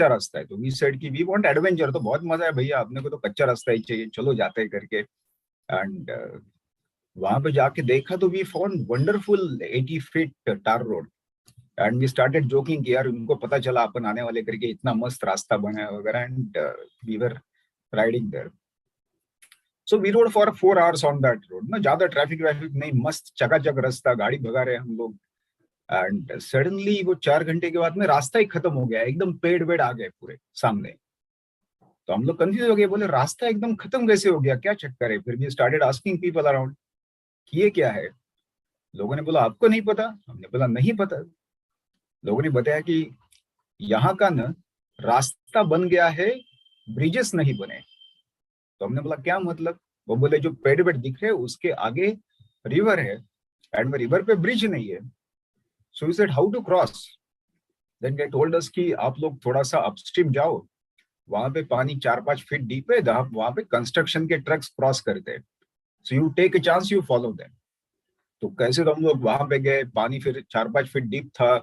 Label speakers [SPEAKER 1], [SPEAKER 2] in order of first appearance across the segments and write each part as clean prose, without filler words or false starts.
[SPEAKER 1] कच्चा रास्ता है, तो वी सेड कि वी वांट एडवेंचर, तो बहुत मजा है भैया, अपने को तो कच्चा रास्ता ही चाहिए, चलो जाते हैं करके। एंड वहां पे जाके देखा तो we found wonderful 80 feet tar road. And we started joking कि यार उनको पता चला अपन आने वाले करके, इतना मस्त रास्ता बना है वगैरह। And we were riding there. So we rode for 4 hours on that road ना, ज्यादा ट्रैफिक व्रैफिक नहीं, मस्त चकाचक रास्ता, गाड़ी भगा रहे हैं हम लोग। एंड सडनली वो 4 घंटे के बाद में रास्ता ही खत्म हो गया, एकदम पेड़ वेड़ आ गए पूरे सामने। तो हम लोग कंफ्यूज हो गए, बोले रास्ता एकदम खत्म कैसे हो गया, क्या चक्कर है। फिर भी स्टार्टेड आस्किंग पीपल अराउंड कि ये क्या है। लोगों ने बोला आपको नहीं पता, हमने बोला नहीं पता। लोगों ने बताया कि यहाँ का न रास्ता बन गया है, ब्रिजेस नहीं बने। तो हमने बोला क्या मतलब। वो बोले जो पेड़ वेड़ दिख रहे हैं उसके आगे रिवर है, एंड रिवर पे ब्रिज नहीं है। So we said how to cross. Then they told us कि आप लोग थोड़ा सा अपस्ट्रीम जाओ, वहां पे पानी 4-5 फीट डीप है, वहां पे कंस्ट्रक्शन के ट्रक्स क्रॉस करते हैं, so you take a chance, you follow them. तो कैसे तो हम लोग वहां पे गए, पानी फिर 4-5 फीट डीप था,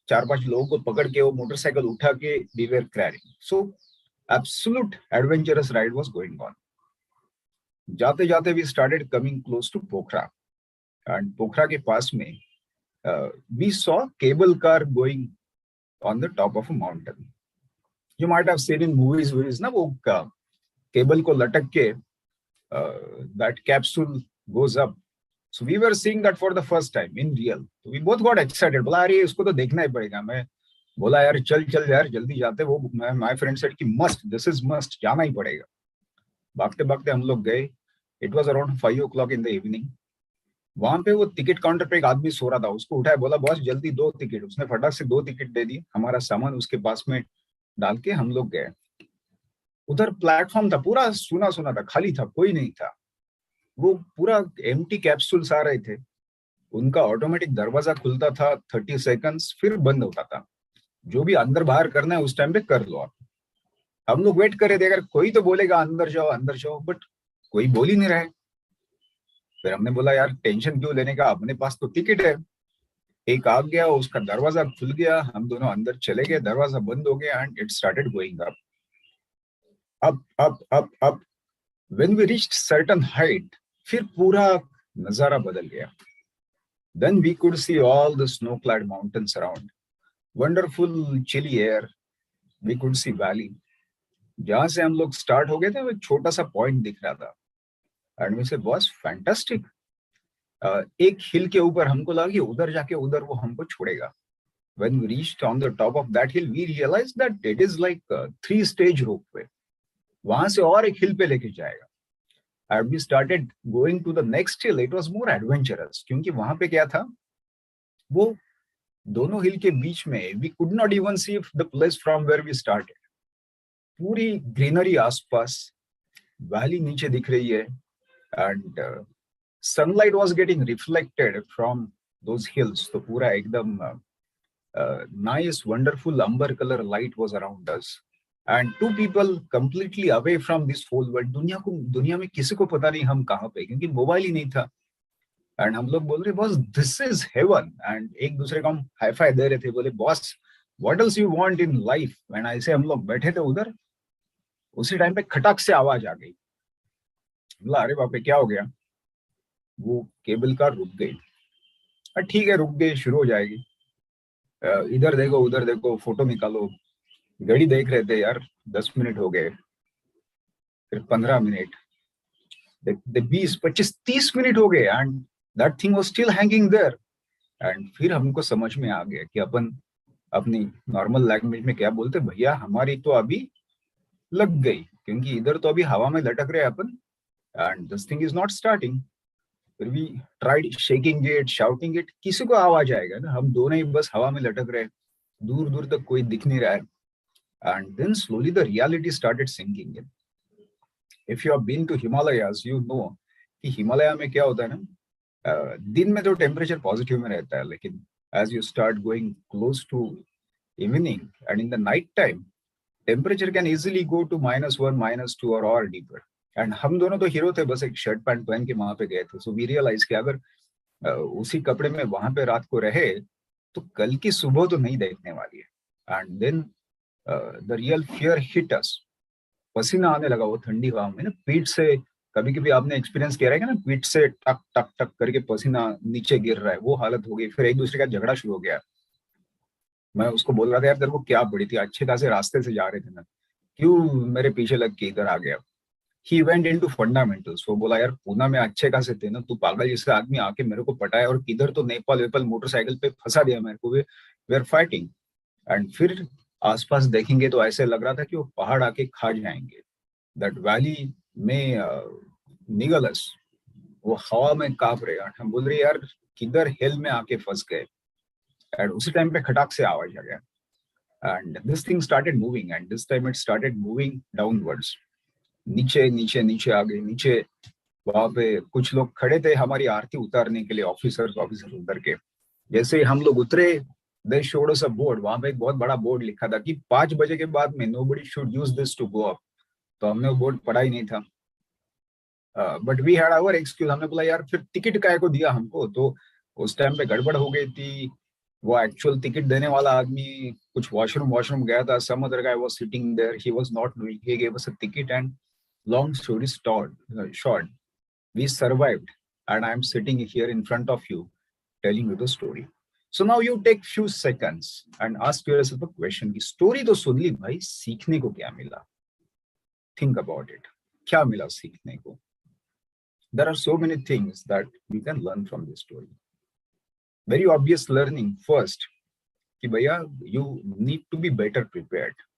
[SPEAKER 1] 4-5 लोगों को पकड़ के वो मोटरसाइकिल उठा के we were carrying. So absolute adventurous ride was going on. जाते जाते we started coming close to Pokhara, and Pokhara के पास में we saw cable car going on the top of a mountain. You might have seen in movies वूवीज ना, वो cable को लटक के that capsule goes up. So we were seeing that for the first time in real. So we both got excited. बोला अरे इसको तो देखना ही पड़ेगा। मैं बोला यार चल चल यार जल्दी जाते। वो माय फ्रेंड सेड कि मस्ट, दिस इज मस्ट, जाना ही पड़ेगा। भागते भागते हम लोग गए। It was around 5 o'clock in the evening. वहां पे वो टिकट काउंटर पे एक आदमी सो रहा था, उसको उठाया, बोला बॉस जल्दी 2 टिकट। उसने फटाक से 2 टिकट दे दी, हमारा सामान उसके पास में डाल के हम लोग गए। उधर प्लेटफॉर्म था पूरा सुना सुना था, खाली था, कोई नहीं था। वो पूरा एम्प्टी कैप्सूल्स आ रहे थे, उनका ऑटोमेटिक दरवाजा खुलता था 30 सेकंड्स, फिर बंद होता था। जो भी अंदर बाहर करना है उस टाइम पे कर लो आप। हम लोग वेट कर रहे थे, अगर कोई तो बोलेगा अंदर जाओ, बट कोई बोल ही नहीं रहा है। फिर हमने बोला यार टेंशन क्यों लेने का, अपने पास तो टिकट है। एक आ गया, उसका दरवाजा खुल गया, हम दोनों अंदर चले गए, दरवाजा बंद हो गया, and it started going up up up up up. When we reached certain height, फिर पूरा नजारा बदल गया। Then we could see all the snow-clad mountains around. Wonderful chilly air. We could see valley. जहां से हम लोग स्टार्ट हो गए थे वो छोटा सा पॉइंट दिख रहा था। एंड वी से बॉस फैंटास्टिक। एक हिल के ऊपर हमको लगा कि उधर जाके उधर वो हमको छोड़ेगा। When we reached on the top of that hill, we realized that it is like a 3-stage ropeway. वहां से और एक हिल पे लेके जाएगा। And we started going to the next hill. It was more adventurous क्योंकि वहां पे क्या था, वो दोनों हिल के बीच में we could not even see the place from where we started. पूरी ग्रीनरी आसपास, वैली नीचे दिख रही है, and sunlight was getting reflected from those hills. तो पूरा एकदम nice wonderful amber colour light was around us, and 2 people completely away from this whole world. दुनिया में किसी को पता नहीं हम कहाँ पे, क्योंकि मोबाइल ही नहीं था। एंड हम लोग बोल रहे boss this is heaven, and एक दूसरे को हम हाई फाई दे रहे थे, बोले boss what else you want in life. And ऐसे हम लोग बैठे थे उधर। उसी टाइम पे खटक से आवाज आ गई। बोला अरे बाप रे क्या हो गया। वो केबल कार रुक गई। ठीक है रुक गई, शुरू हो जाएगी। इधर देखो उधर देखो, फोटो निकालो। घड़ी देख रहे थे यार, 10 मिनट हो गए, फिर 15 मिनट, 20, 25, 30 मिनट हो गए, and that thing was still hanging there. And फिर हमको समझ में आ गया कि अपन अपनी नॉर्मल लैंग्वेज में क्या बोलते, भैया हमारी तो अभी लग गई, क्योंकि इधर तो अभी हवा में लटक रहे अपन, and this thing is not starting. फिर भी tried shaking it, shouting it, किसी को आवाज आएगा ना, हम दोनों ही बस हवा में लटक रहे, दूर दूर तक कोई दिख नहीं रहा है। And then slowly the reality started sinking in. If you have been to Himalayas you know कि हिमालय में क्या होता है ना, दिन में तो टेम्परेचर पॉजिटिव में रहता है, लेकिन as you start going close to evening and in the night time, temperature can easily go to -1, -2 और डीपर। एंड हम दोनों तो हीरो थे, बस एक शर्ट पैंट पहन के वहां पे गए थे। सो वी रियलाइज कि अगर उसी कपड़े में वहां पे रात को रहे तो कल की सुबह तो नहीं देखने वाली है। And then the real fear hit us. पसीना आने लगा वो ठंडी हवा में ना, पीठ से कभी कभी आपने एक्सपीरियंस किया रहेगा ना, पीठ से टक टक टक करके पसीना नीचे गिर रहा है, वो हालत हो गई। फिर एक दूसरे का झगड़ा शुरू हो गया। मैं उसको बोल रहा था, यार तेरे को क्या पड़ी थी, अच्छे खासे रास्ते से जा रहे थे ना, क्यों मेरे पीछे लग के इधर आ गया। He went into fundamentals. वो बोला, यार पूना में अच्छे खासे थे ना, तू पागल जैसे आदमी आके मेरे को पटाया, और किधर तो नेपाल वेपाल मोटरसाइकिल पे फंसा दिया मेरे को। वे आर फाइटिंग। एंड फिर आसपास देखेंगे तो ऐसे लग रहा था कि वो पहाड़ आके खा जाएंगे। दैट वैली में निगलस, वो हवा में कांप रहे हैं। हम बोल रहे यार किधर हेल में आके फंस गए। एंड उसी टाइम पे खटाक से आवाज आ गया, and this thing started moving, and this time it started moving downwards. नीचे नीचे नीचे आ गई नीचे। वहां पे कुछ लोग खड़े थे हमारी आरती उतारने के लिए, ऑफिसर उतर के। जैसे ही हम लोग उतरे, they showed us a board. वहां पे एक बहुत बड़ा बोर्ड लिखा था कि 5 बजे के बाद में nobody should use this to go up. तो हमने वो बोर्ड पढ़ा ही नहीं था। But we had our excuse. हमने बोला यार फिर टिकट काय को दिया हमको। तो उस टाइम पे गड़बड़ हो गई थी। वो एक्चुअल टिकट देने वाला आदमी कुछ वॉशरूम गया था। Some other guy was sitting there, he was not doing, he gave us a ticket. And long story short, we survived, and I'm sitting here in front of you telling you the story. So now you take few seconds and ask yourself a question कि story तो सुन ली भाई, सीखने को क्या मिला? Think about it. क्या मिला सीखने को? There are so many things that we can learn from this story. Very obvious learning first कि भैया you need to be better prepared.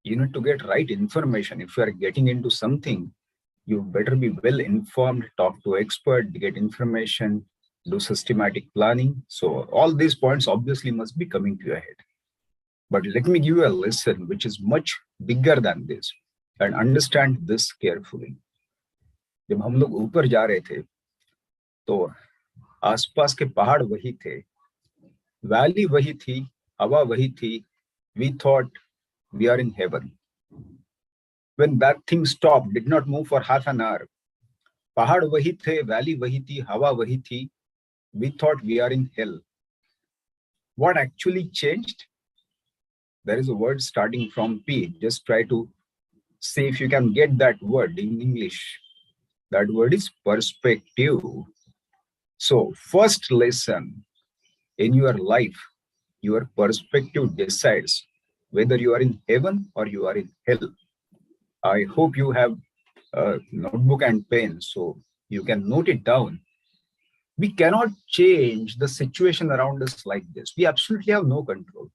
[SPEAKER 1] You need to get right information. If you are getting into something, you better be well informed, talk to expert, get information, do systematic planning. So all these points obviously must be coming to your head. But let me give you a lesson which is much bigger than this, and understand this carefully. जब हम लोग ऊपर जा रहे थे तो आसपास के पहाड़ वही थे, वैली वही थी, हवा वही थी। We thought we are in heaven. When that thing stopped, did not move for half an hour, पहाड़ वही थे, वैली वही थी, हवा वही थी, we thought we are in hell. What actually changed? There is a word starting from P. Just try to see if you can get that word in English. That word is perspective. So first lesson in your life, your perspective decides whether you are in heaven or you are in hell. I hope you have a notebook and pen so you can note it down. We cannot change the situation around us like this. We absolutely have no control.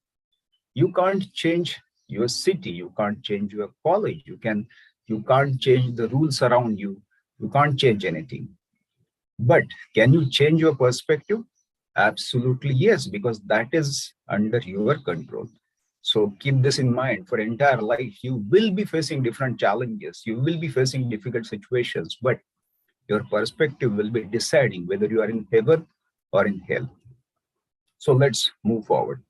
[SPEAKER 1] You can't change your city. You can't change your college. You can't change the rules around you. You can't change anything. But can you change your perspective? Absolutely yes, because that is under your control. So keep this in mind. For entire life, you will be facing different challenges. You will be facing difficult situations, but your perspective will be deciding whether you are in heaven or in hell. So let's move forward.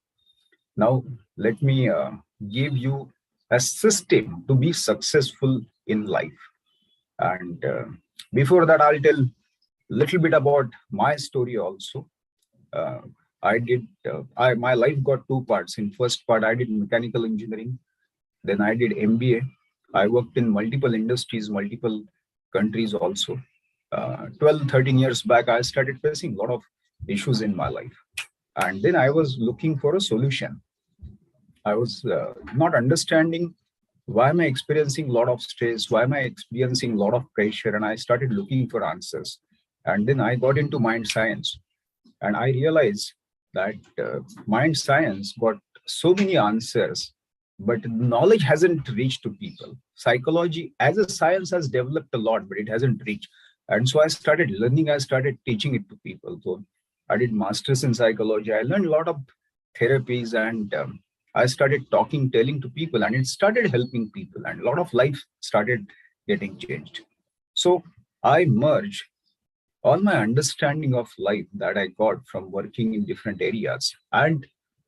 [SPEAKER 1] Now, let me give you a system to be successful in life. And before that, I'll tell a little bit about my story also. My life got two parts. In first part, I did mechanical engineering. Then I did MBA. I worked in multiple industries, multiple countries also. 12, 13 years back, I started facing a lot of issues in my life. And then I was looking for a solution. I was not understanding why am I experiencing a lot of stress, why am I experiencing a lot of pressure, and I started looking for answers. And then I got into mind science, and I realized that mind science got so many answers, but knowledge hasn't reached to people. Psychology as a science has developed a lot, but it hasn't reached. And so I started learning, I started teaching it to people. So I did masters in psychology. I learned a lot of therapies, and I started talking, telling to people, and it started helping people, and a lot of life started getting changed. So I merged all my understanding of life that I got from working in different areas and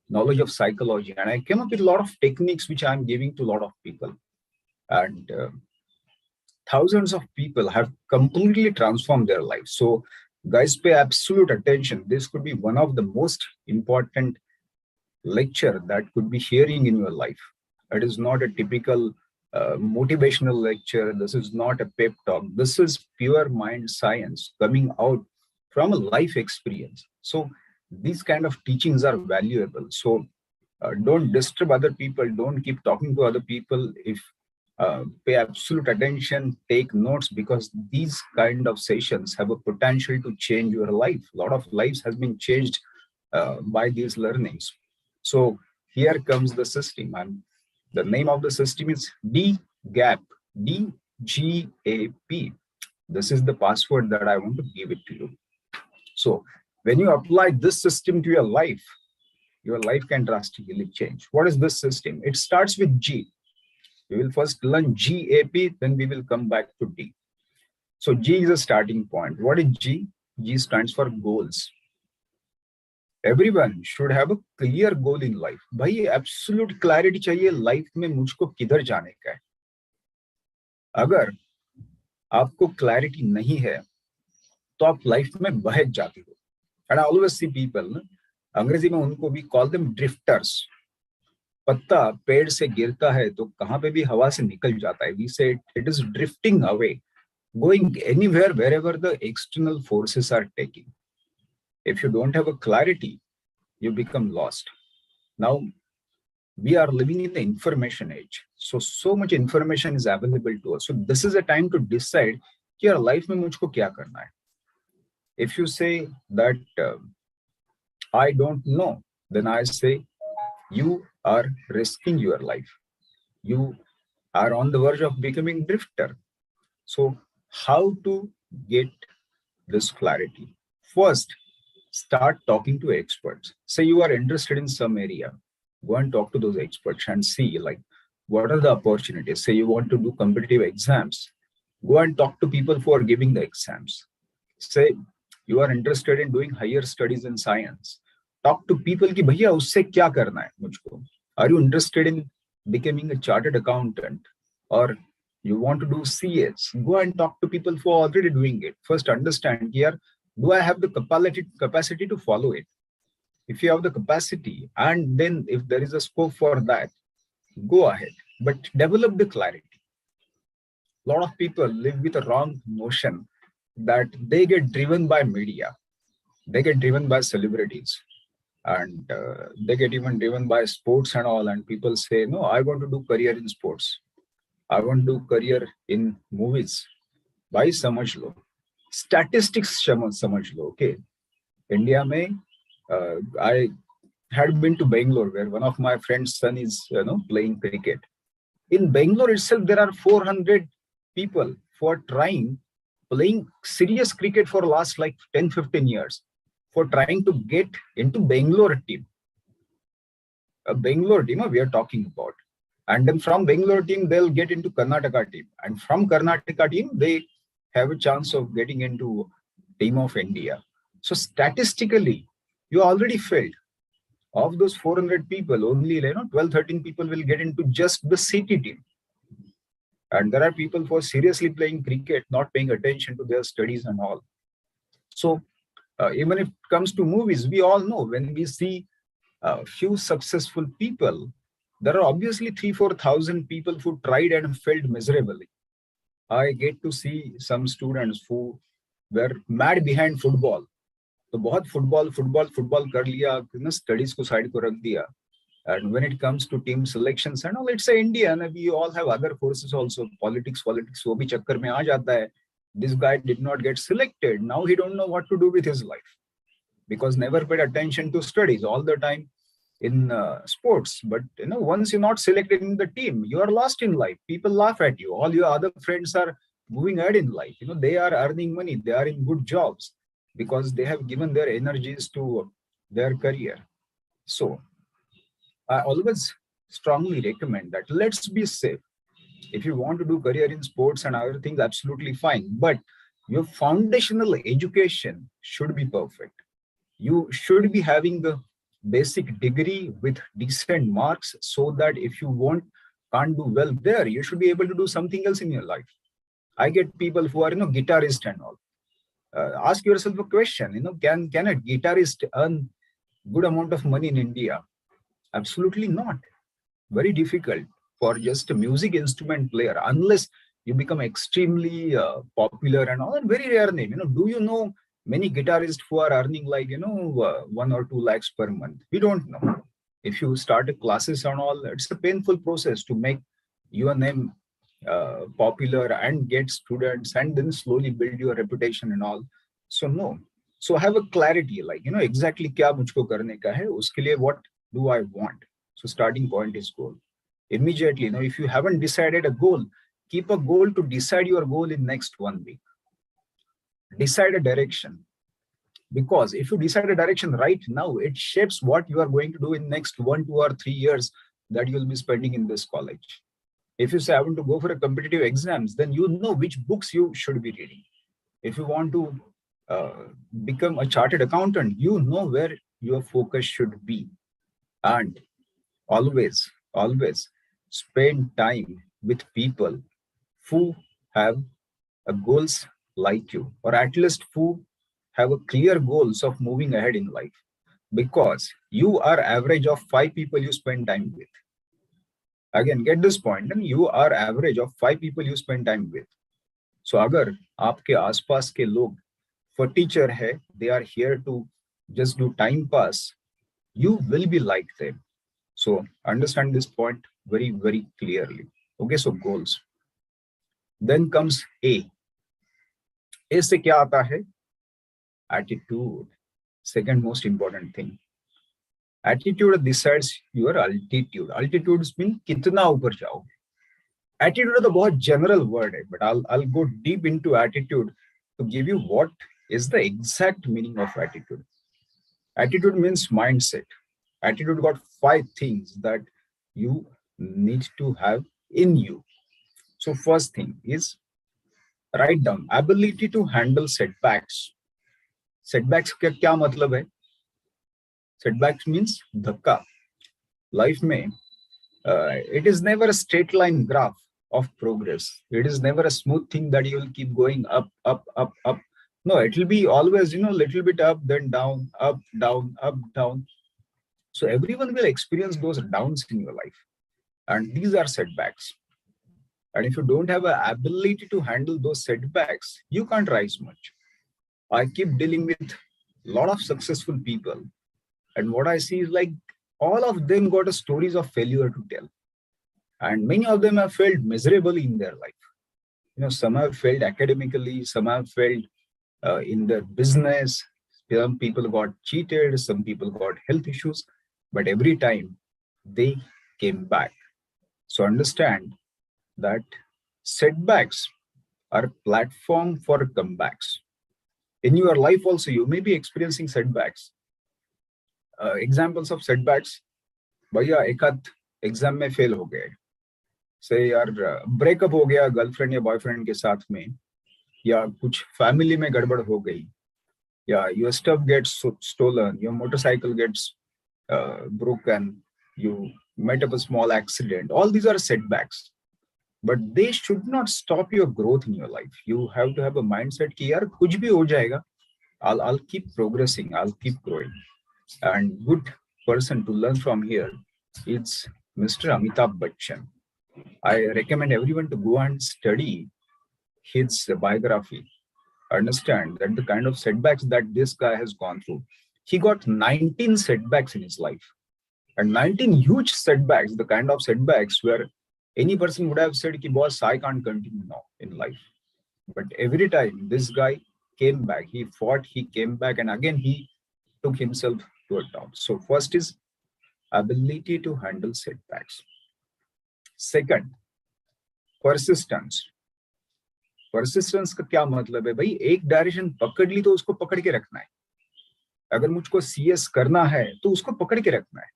[SPEAKER 1] knowledge of psychology, and I came up with a lot of techniques which I'm giving to a lot of people. And thousands of people have completely transformed their lives. So guys, pay absolute attention. This could be one of the most important lecture that could be hearing in your life. It is not a typical motivational lecture. This is not a pep talk. This is pure mind science coming out from a life experience. So these kind of teachings are valuable. So don't disturb other people. Don't keep talking to other people. If pay absolute attention, take notes, because these kind of sessions have a potential to change your life. A lot of lives has been changed by these learnings. So here comes the system, and the name of the system is DGAP, DGAP. This is the password that I want to give it to you. So when you apply this system to your life can drastically change. What is this system? It starts with G. We will first learn GAP, then we will come back to D. So G is a starting point. What is G? G stands for goals. Everyone should have a clear goal in life. भाई absolute clarity चाहिए life में मुझको किधर जाने का है. अगर आपको clarity नहीं है तो आप life में बहक जाते हो. And I always see people, अंग्रेजी में उनको भी call them drifters. पत्ता पेड़ से गिरता है तो कहाँ पे भी हवा से निकल जाता है. We say it is drifting away, going anywhere wherever the external forces are taking. If you don't have a clarity, you become lost. Now, we are living in the information age. So much information is available to us. So this is a time to decide कि यार life में मुझको क्या करना है. If you say that I don't know, then I say you are risking your life. You are on the verge of becoming drifter. So how to get this clarity? First, start talking to experts. Say you are interested in some area, go and talk to those experts and see like what are the opportunities. Say you want to do competitive exams, go and talk to people who are giving the exams. Say you are interested in doing higher studies in science, talk to people कि भैया उससे क्या करना है मुझको. Are you interested in becoming a chartered accountant, or you want to do CS? Go and talk to people who are already doing it. First understand here, do I have the capacity to follow it? If you have the capacity, and then if there is a scope for that, go ahead, but develop the clarity. A lot of people live with a wrong notion that they get driven by media, they get driven by celebrities, and they get even driven by sports and all. And people say, no, I want to do career in sports, I want to do career in movies. Why समझ लो, statistics समझ लो. Okay, India में I had been to Bangalore, where one of my friend's son is playing cricket. In Bangalore itself, there are 400 people who are playing serious cricket for last like 10-15 years, for trying to get into Bangalore team. A Bangalore team we are talking about. And then from Bangalore team, they'll get into Karnataka team. And from Karnataka team, they have a chance of getting into team of India. So statistically, you already failed. Of those 400 people, only 12-13 people will get into just the city team. And there are people who are seriously playing cricket, not paying attention to their studies and all. So even if it comes to movies, we all know when we see a few successful people, there are obviously 3,000-4,000 people who tried and failed miserably. I get to see some students who were mad behind football. तो बहुत football कर लिया, studies को side को रख दिया. And when it comes to team selections and all, it's a India, and we all have other forces also. Politics, वो भी चक्कर में आ जाता है. This guy did not get selected. Now he don't know what to do with his life, because never paid attention to studies, all the time in sports. But once you're not selected in the team, you are lost in life. People laugh at you. All your other friends are moving ahead in life. They are earning money. They are in good jobs because they have given their energies to their career. So I always strongly recommend that let's be safe. If you want to do career in sports and other things, absolutely fine. But your foundational education should be perfect. You should be having the basic degree with decent marks, so that if you can't do well there, you should be able to do something else in your life. I get people who are guitarist and all. Ask yourself a question, can a guitarist earn good amount of money in India? Absolutely not. Very difficult. for just a music instrument player, unless you become extremely popular and all. And very rare name. Do you know many guitarists who are earning like 1 or 2 lakhs per month? We don't know. If you start a classes and all, it's a painful process to make your name popular and get students and then slowly build your reputation and all. So no. So have a clarity, like exactly क्या मुझको करने का है, उसके लिए what do I want. So starting point is goal. Immediately, if you haven't decided a goal, keep a goal to decide your goal in next 1 week. Decide a direction, because if you decide a direction right now, it shapes what you are going to do in next 1, 2, or 3 years that you'll be spending in this college. If you say I want to go for a competitive exams, then you know which books you should be reading. If you want to become a chartered accountant, you know where your focus should be. And always spend time with people who have goals like you, or at least who have a clear goals of moving ahead in life, because you are average of 5 people you spend time with. Again, get this point, and you are average of 5 people you spend time with. So अगर आपके आसपास के लोग for teacher है, they are here to just do time pass, you will be like them. So understand this point very, very clearly. Okay, so goals. Then comes A. A से क्या आता है? Attitude. Second most important thing. Attitude decides your altitude. Altitude means कितना ऊपर जाओगे. Attitude is a बहुत general word, but I'll go deep into attitude to give you what is the exact meaning of attitude. Attitude means mindset. Attitude got 5 things that you need to have in you. So first thing is, write down ability to handle setbacks. Setbacks का क्या मतलब है? Setbacks means धक्का. Life में it is never a straight line graph of progress. It is never a smooth thing that you will keep going up. No, it will be always, little bit up, then down, up, down, up, down. So everyone will experience those downs in your life. And these are setbacks. And if you don't have an ability to handle those setbacks, you can't rise much. I keep dealing with a lot of successful people. And what I see is like all of them got a stories of failure to tell. And many of them have failed miserably in their life. Some have failed academically, some have failed in their business. Some people got cheated, some people got health issues, but every time they came back. So understand that setbacks are a platform for comebacks. In your life also, you may be experiencing setbacks. Examples of setbacks, भैया एक आध exam में fail हो गए, से यार breakup हो गया गर्लफ्रेंड या बॉयफ्रेंड के साथ में, या कुछ फैमिली में गड़बड़ हो गई, या your stuff gets stolen, your motorcycle gets broken, you met up a small accident. All these are setbacks, but they should not stop your growth in your life. You have to have a mindset कि यार कुछ भी हो जाएगा, I'll keep progressing, I'll keep growing. And good person to learn from here is Mr. Amitabh Bachchan. I recommend everyone to go and study his biography. Understand that the kind of setbacks that this guy has gone through. He got 19 setbacks in his life, and 19 huge setbacks, the kind of setbacks where any person would have said, boss, I can't continue now in life. But every time this guy came back, he fought, he came back, and again he took himself to a top. So first is ability to handle setbacks. Second, persistence. Persistence का क्या मतलब है भाई? एक direction पकड़ ली तो उसको पकड़ के रखना है. अगर मुझको CS करना है तो उसको पकड़ के रखना है.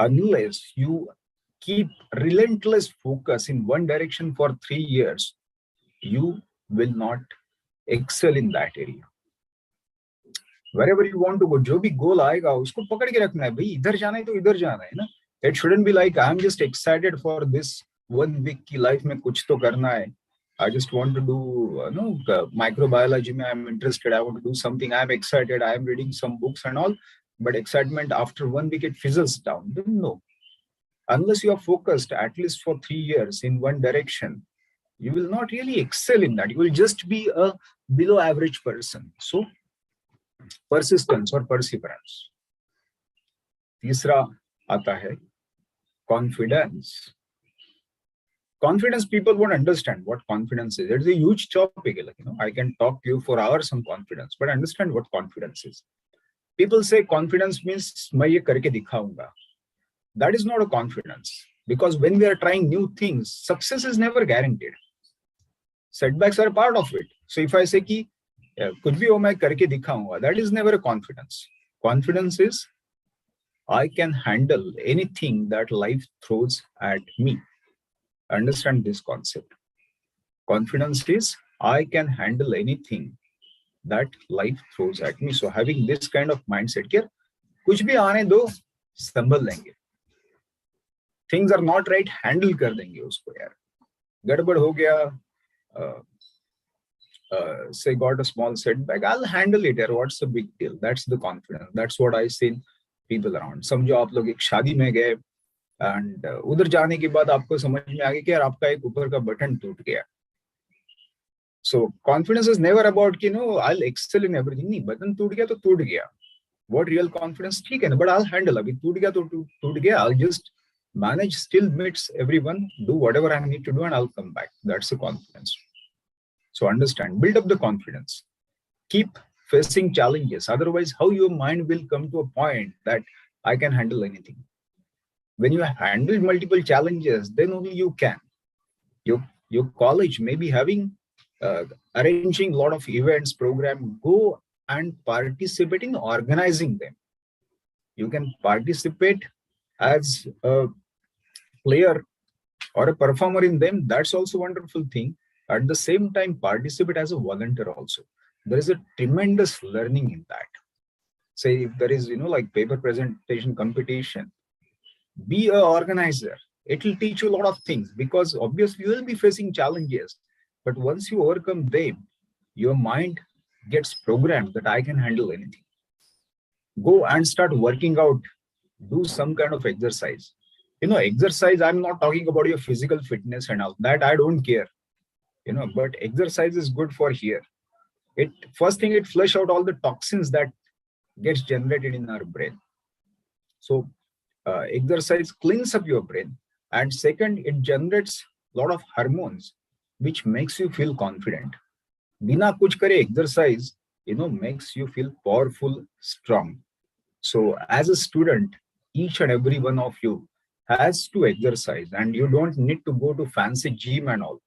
[SPEAKER 1] Unless you keep relentless focus in one direction for 3 years, you will not excel in that area. Wherever you want to go, जो भी गोल आएगा उसको पकड़ के रखना है भाई. इधर जाना है तो इधर जाना है ना. It shouldn't be like I'm just excited for this 1 week की life में कुछ तो करना है. I just want to do microbiology. I'm interested. I want to do something. I'm excited. I am reading some books and all. But excitement after 1 week it fizzles down. Then no. Unless you are focused at least for 3 years in one direction, you will not really excel in that. You will just be a below average person. So persistence or perseverance. तीसरा आता है confidence. Confidence, people won't understand what confidence is. It's a huge topic. Like, I can talk to you for hours on confidence, but understand what confidence is. People say confidence means मैं ये करके दिखाऊंगा. That is not a confidence, because when we are trying new things, success is never guaranteed. Setbacks are part of it. So if I say कि कुछ भी हो मैं करके दिखाऊंगा, that is never a confidence. Confidence is I can handle anything that life throws at me. Understand this concept. Confidence is I can handle anything that life throws at me. So having this kind of mindset here, कुछ भी आने दो संभल लेंगे. Things are not right, handle कर देंगे उसको यार. गड़बड़ हो गया, say got a small setback, I'll handle it यार. What's the big deal? That's the confidence. That's what I see people around. समझो आप लोग एक शादी में गए and उधर जाने के बाद आपको समझ में आ गया कि यार आपका एक ऊपर का बटन टूट गया. So confidence is never about कि I'll excel in everything. नहीं, बटन टूट गया तो टूट गया. What real confidence? ठीक है ना, but I'll handle. अभी टूट गया तो टूट गया. I'll just manage, still meets everyone, do whatever I need to do, and I'll come back. That's the confidence. So understand, build up the confidence. Keep facing challenges. Otherwise, how your mind will come to a point that I can handle anything. When you handle multiple challenges, then only you can. Your college may be having arranging a lot of events, program. Go and participate in organizing them. You can participate as a player or a performer in them. That's also a wonderful thing. At the same time, participate as a volunteer also. There is a tremendous learning in that. Say if there is, like paper presentation competition, be an organizer. It will teach you a lot of things, because obviously you will be facing challenges. But once you overcome them, your mind gets programmed that I can handle anything. Go and start working out. Do some kind of exercise. Exercise, I'm not talking about your physical fitness and all that. I don't care. But exercise is good for here. First thing, it flush out all the toxins that gets generated in our brain. So exercise cleans up your brain. And second, it generates a lot of hormones, which makes you feel confident. Bina kuch kare exercise, makes you feel powerful, strong. So as a student, each and every one of you has to exercise, and you don't need to go to fancy gym and all.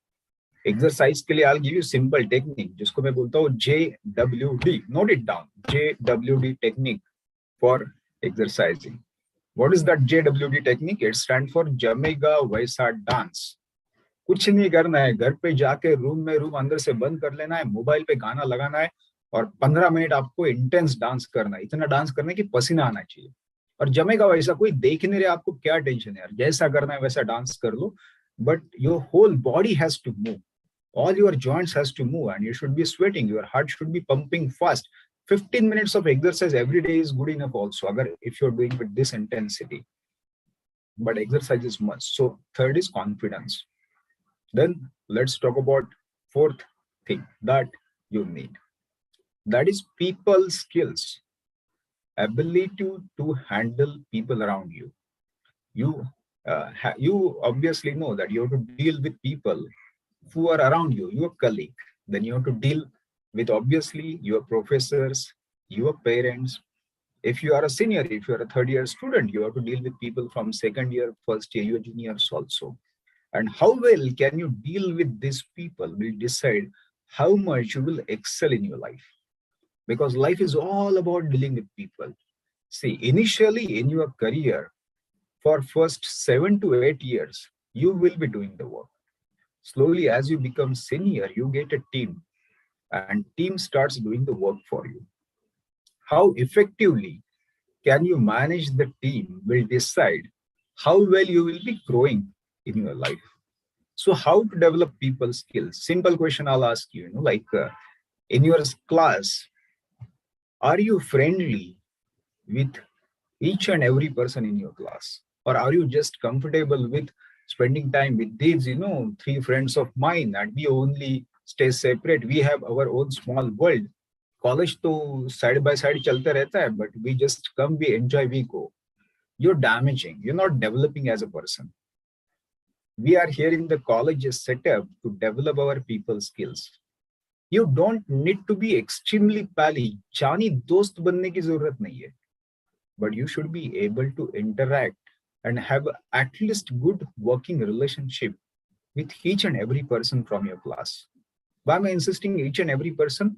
[SPEAKER 1] Exercise के लिए I'll give you simple technique, जिसको मैं बोलता हूँ JWD. Note it down. JWD technique for exercising. What is that JWD technique? It stands for जमेगा वैसा dance. कुछ नहीं करना है, घर पे जाके रूम अंदर से बंद कर लेना है, मोबाइल पे गाना लगाना है और 15 मिनट आपको इंटेंस डांस करना है. इतना डांस करना है कि पसीना आना चाहिए. और जमेगा वैसा, कोई देख नहीं रहे, आपको क्या टेंशन है यार, जैसा करना है वैसा डांस कर लो. But your whole body has to move. All your joints has to move, and you should be sweating. Your heart should be pumping fast. 15 minutes of exercise every day is good enough also, if you're doing with this intensity. But exercise is must. So third is confidence. Then let's talk about fourth thing that you need. That is people skills. Ability to handle people around you. You obviously know that you have to deal with people who are around you, your colleague. Then you have to deal with obviously your professors, your parents. If you are a senior, if you are a third year student, you have to deal with people from second year, first year, your juniors also. And how well can you deal with these people will decide how much you will excel in your life. Because life is all about dealing with people. See, initially in your career, for first 7 to 8 years, you will be doing the work. Slowly, as you become senior, you get a team, and team starts doing the work for you. How effectively can you manage the team will decide how well you will be growing in your life. So how to develop people skills? Simple question I'll ask you, like in your class, are you friendly with each and every person in your class? Or are you just comfortable with spending time with these, three friends of mine, and we only stay separate? We have our own small world. College to side by side chalte rehta hai, but we just come, we enjoy, we go. You're damaging. You're not developing as a person. We are here in the college set up to develop our people skills. You don't need to be extremely pally. Chani dost banne ki zarurat nahi hai. But you should be able to interact and have at least good working relationship with each and every person from your class. Why am I insisting each and every person?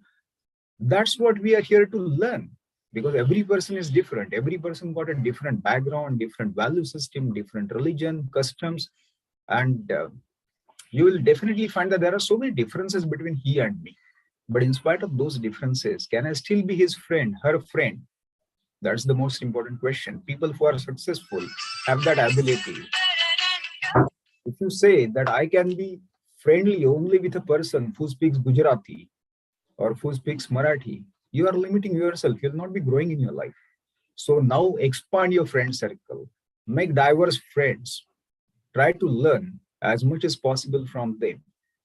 [SPEAKER 1] That's what we are here to learn, because every person is different. Every person got a different background, different value system, different religion, customs, and you will definitely find that there are so many differences between he and me. But in spite of those differences, can I still be his friend, her friend? That's the most important question. People who are successful have that ability. If you say that I can be friendly only with a person who speaks Gujarati or who speaks Marathi, you are limiting yourself. You'll not be growing in your life. So now expand your friend circle, make diverse friends, try to learn as much as possible from them,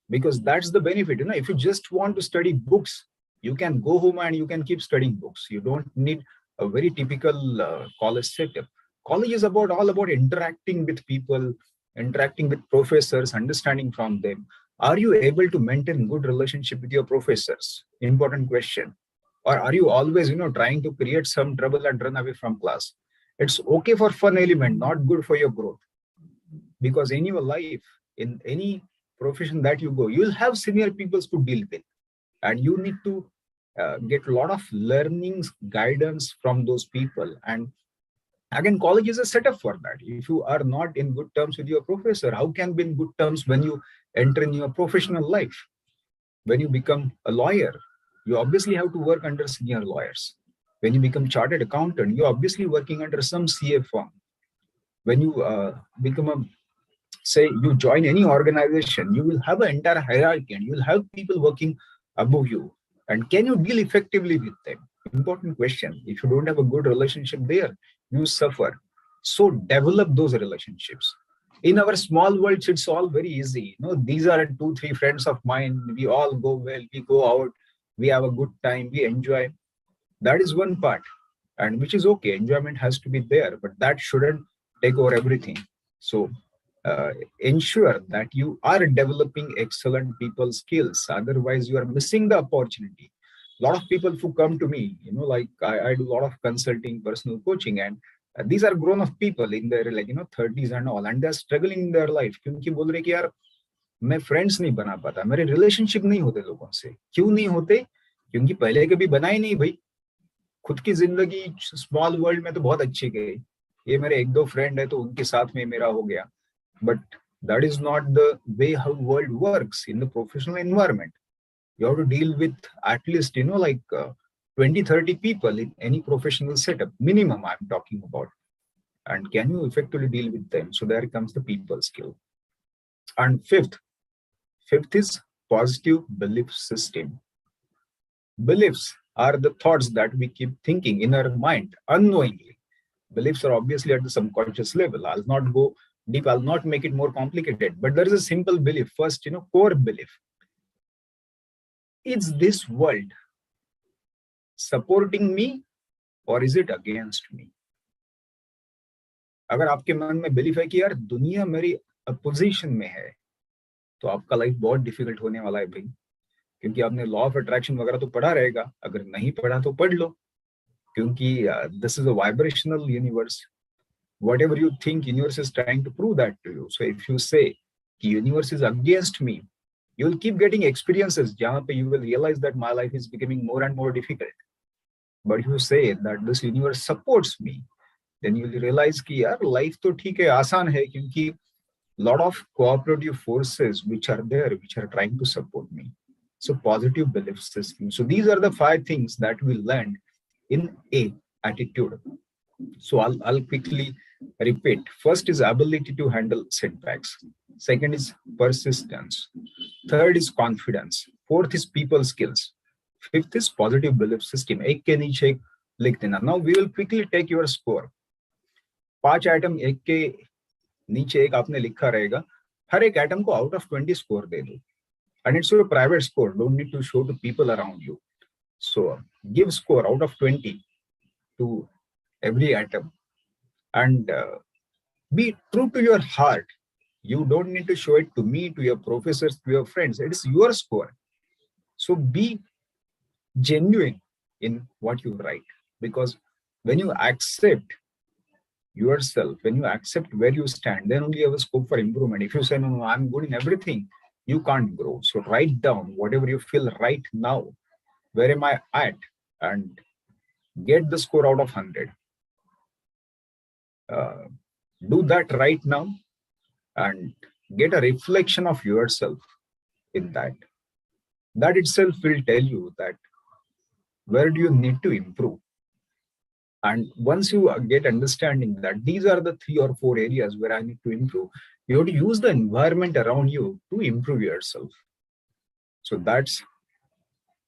[SPEAKER 1] because that's the benefit. If you just want to study books, you can go home and you can keep studying books. You don't need a very typical college setup. College is all about interacting with people, interacting with professors, understanding from them. Are you able to maintain good relationship with your professors? Important question. Or are you always, trying to create some trouble and run away from class? It's okay for fun element, not good for your growth. Because in your life, in any profession that you go, you'll have senior people to deal with, and you need to get a lot of learnings, guidance from those people. And again, college is a setup for that. If you are not in good terms with your professor, how can be in good terms when you enter in your professional life? When you become a lawyer, you obviously have to work under senior lawyers. When you become chartered accountant, you're obviously working under some CA firm. When you you join any organization, you will have an entire hierarchy and you'll have people working above you. And can you deal effectively with them? Important question. If you don't have a good relationship there, you suffer. So develop those relationships. In our small worlds, it's all very easy. These are 2-3 friends of mine. We all go well. We go out. We have a good time. We enjoy. That is one part, and which is okay. Enjoyment has to be there, but that shouldn't take over everything. So ensure that you are developing excellent people skills. Otherwise, you are missing the opportunity. A lot of people who come to me, like I do a lot of consulting, personal coaching, and these are grown-up people in their 30s and all, and they're struggling in their life. क्योंकि बोल रहे कि यार मैं friends नहीं बना पाता, मेरे रिलेशनशिप नहीं होते लोगों से. क्यों नहीं होते? क्योंकि पहले कभी बनाए नहीं भाई. खुद की जिंदगी स्मॉल वर्ल्ड में तो बहुत अच्छी गई. ये मेरे 1-2 फ्रेंड है तो उनके साथ में मेरा हो गया. But that is not the way how world works in the professional environment. You have to deal with at least 20-30 people in any professional setup, minimum I'm talking about. And can you effectively deal with them? So there comes the people skill. And fifth is positive belief system. Beliefs are the thoughts that we keep thinking in our mind unknowingly. Beliefs are obviously at the subconscious level. I'll not go deep, I'll not make it more complicated, but there is a simple belief. First, core belief. Is this world supporting me or is it against me? अगर आपके मन में belief है कि यार दुनिया मेरी opposition में है, तो आपका लाइफ बहुत डिफिकल्ट होने वाला है भाई. क्योंकि आपने लॉ ऑफ अट्रैक्शन वगैरह तो पढ़ा रहेगा. अगर नहीं पढ़ा तो पढ़ लो, क्योंकि this is a vibrational universe. Whatever you think, universe is trying to prove that to you. So if you say the universe is against me, you will keep getting experiences jahan pe you will realize that my life is becoming more and more difficult. But if you say that this universe supports me, then you will realize ki yaar life to theek hai, aasan hai, kyunki lot of cooperative forces which are there, which are trying to support me. So positive belief system. So these are the 5 things that we learned in A, attitude. So I'll quickly repeat. First is ability to handle setbacks. Second is persistence. Third is confidence. Fourth is people skills. Fifth is positive belief system. एक के नीचे एक लिख देना. Now we will quickly take your score. 5 item एक के नीचे एक आपने लिखा रहेगा, हर एक आइटम को आउट ऑफ 20 स्कोर दे दो, and it's your private score, don't need to show to people around you. So give score out of 20 to every item, and be true to your heart. You don't need to show it to me, to your professors, to your friends. It is your score. So be genuine in what you write, because when you accept yourself, when you accept where you stand, then only you have a scope for improvement. If you say, no, I'm good in everything, you can't grow. So write down whatever you feel right now. Where am I at? And get the score out of 100. Do that right now and get a reflection of yourself in that. That itself will tell you that where do you need to improve. And once you get understanding that these are the 3 or 4 areas where I need to improve, you have to use the environment around you to improve yourself. So that's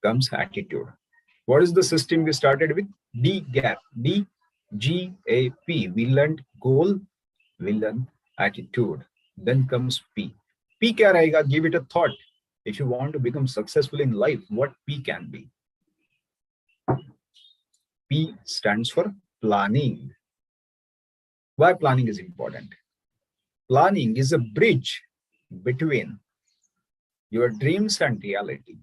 [SPEAKER 1] comes attitude. What is the system we started with? D-GAP. D-G-A-P. We learned goal, we learned attitude. Then comes P. P kya rahega? Give it a thought. If you want to become successful in life, what P can be? P stands for planning. Why planning is important? Planning is a bridge between your dreams and reality.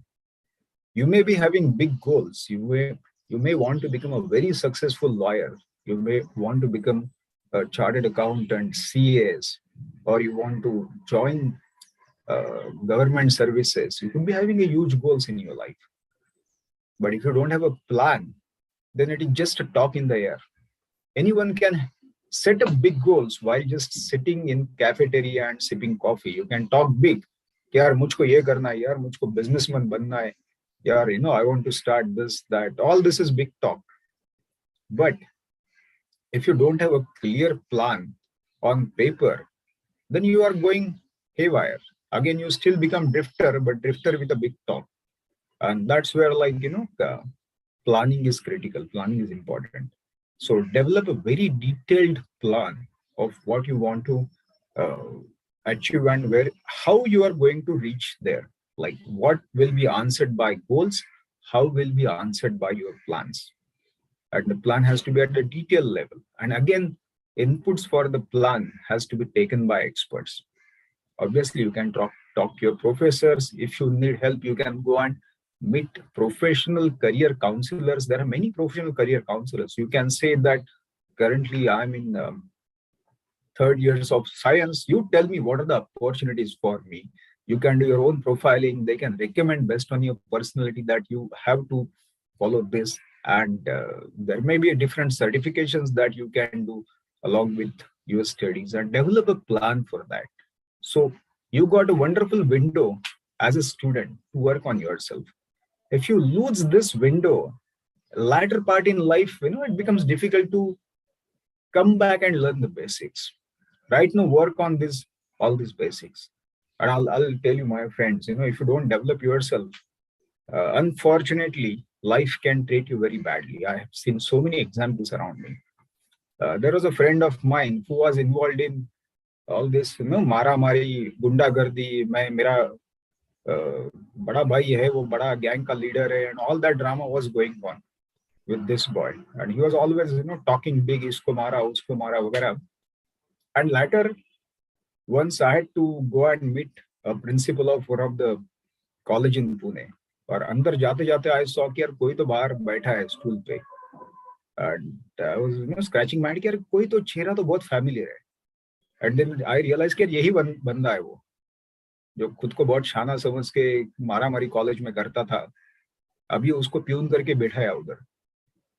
[SPEAKER 1] You may be having big goals. You may want to become a very successful lawyer. You may want to become a chartered accountant, CAs, or you want to join government services. You could be having a huge goals in your life. But if you don't have a plan, then it is just a talk in the air. Anyone can set up big goals while just sitting in cafeteria and sipping coffee. You can talk big. Yaar, mujhko ye karna hai, yaar, mujhko businessman banna hai. Yaar, I want to start this, that. All this is big talk. But if you don't have a clear plan on paper, then you are going haywire. Again, you still become drifter, but drifter with a big talk. And that's where, planning is critical. Planning is important. So develop a very detailed plan of what you want to achieve and how you are going to reach there. Like what will be answered by goals, how will be answered by your plans. And the plan has to be at a detail level. And again, inputs for the plan has to be taken by experts. Obviously, you can talk to your professors. If you need help, you can go and meet professional career counselors. There are many professional career counselors. You can say that currently I'm in 3rd years of science. You tell me what are the opportunities for me. You can do your own profiling. They can recommend based on your personality that you have to follow this. And there may be different certifications that you can do along with your studies, and develop a plan for that. So you got a wonderful window as a student to work on yourself. If you lose this window, latter part in life, it becomes difficult to come back and learn the basics. Right now, work on all these basics. And I'll tell you, my friends, if you don't develop yourself, unfortunately, life can treat you very badly. I have seen so many examples around me. There was a friend of mine who was involved in all this, mara mari, गुंडागर्दी. मेरा बड़ा भाई है, वो बड़ा gang का leader है, and all that drama was going on with this boy, and he was always talking big, इसको मारा उसको मारा वगैरह. And later, once I had to go and meet a principal of one of the college in Pune, और अंदर जाते जाते I saw कि यार कोई तो बाहर बैठा है स्टूल पे, and I was scratching my head कि यार कोई तो चेहरा तो बहुत familiar है. And then I realized कि यही बंदा है वो जो खुद को बहुत शाना समझ के मारा मारी कॉलेज में करता था. अभी उसको प्यून करके बैठा है उधर.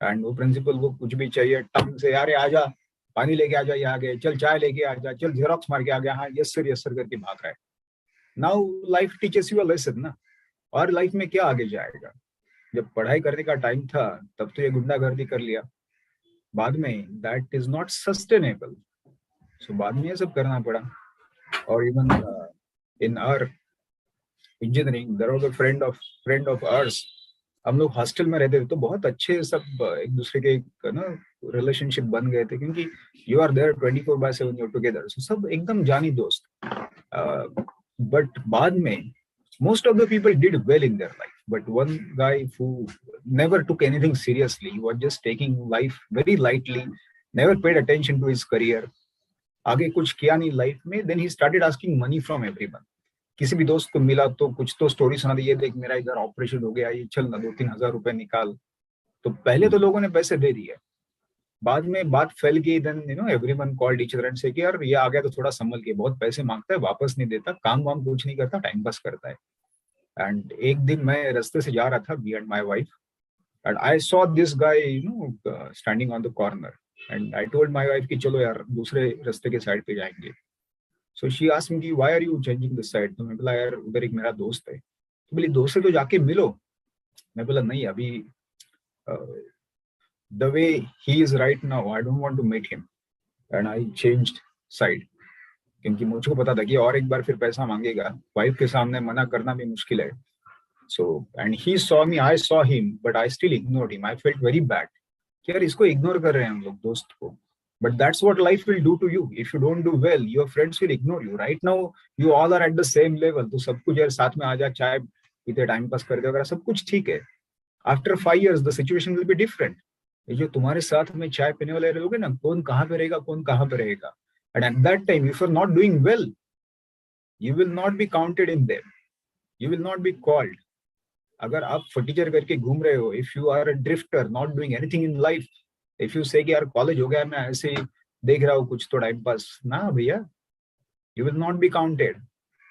[SPEAKER 1] एंड वो प्रिंसिपल को कुछ भी चाहिए टंग से, यार आजा पानी लेके आ जा, यहाँ आगे चल चाय लेके आ जा, चल जेरोक्स मार के आ गया, हाँ यस सर करके भाग रहा है. Now life teaches you a lesson ना. और लाइफ में क्या आगे जाएगा? जब पढ़ाई करने का टाइम था तब तो ये गुंडागर्दी कर लिया, बाद में that is not sustainable. So बाद में ये सब करना पड़ा. और even in our engineering there was a friend of ours. हम लोग हॉस्टल में रहते थे तो बहुत अच्छे सब एक दूसरे के रिलेशनशिप बन गए थे, क्योंकि you are there 24/7, you're together, so सब एकदम जानी दोस्त. But बाद में most of the people did well in their life, but one guy who never took anything seriously, he was just taking life very lightly, never paid attention to his career, आगे कुछ किया नहीं life में. Then he started asking money from everyone. किसी भी दोस्त को मिला तो कुछ तो स्टोरी सुना दी, ये देख मेरा इधर ऑपरेशन हो गया, ये चल ना 2-3 हजार रुपए निकाल. तो पहले तो लोगों ने पैसे दे दिए, बाद में बात फैल गई. Then everyone called each other and said कि यार ये आ गया तो थोड़ा संभल के, बहुत पैसे मांगता है, वापस नहीं देता, काम वाम कुछ नहीं करता, टाइम पास करता है. एंड एक दिन मैं रास्ते से जा रहा था, me and my wife, and I saw this guy standing on the corner, and I told my wife कि चलो यार दूसरे रास्ते के साइड पे जाएंगे. सो शी आस्क्ड मी कि why are you changing this side. तो मैं बोला यार उधर एक मेरा दोस्त है. तो बोली दोस्त से तो जाके मिलो. मैं बोला नहीं, अभी the way he is right now, I don't want to meet him. And I changed side, क्योंकि मुझको पता था कि और एक बार फिर पैसा मांगेगा, वाइफ के सामने मना करना भी मुश्किल है. So and he saw me, I saw him, but I still ignored him. I felt very bad कि यार इसको इग्नोर कर रहे हैं हम लोग दोस्त को. But that's what life will do to you. If you don't do well, your friends will ignore you. Right now you all are at the same level. तो सब कुछ यार साथ में आ जा, चाय पीते, टाइम पास करते वगैरह सब कुछ ठीक है. After 5 years the situation will be different. ये जो तुम्हारे साथ में चाय पीने वाले लोग हैं ना, कौन कहाँ पे रहेगा, कौन कहाँ पे रहेगा. And at that time, if you're not doing well, you will not be counted in them. You will not be called. अगर आप फटीचर करके घूम रहे हो, if you are a drifter, not doing anything in life, if you say कि यार college हो गया, मैं ऐसे ही देख रहा हूँ कुछ तो टाइम पास, ना भैया, you will not be counted.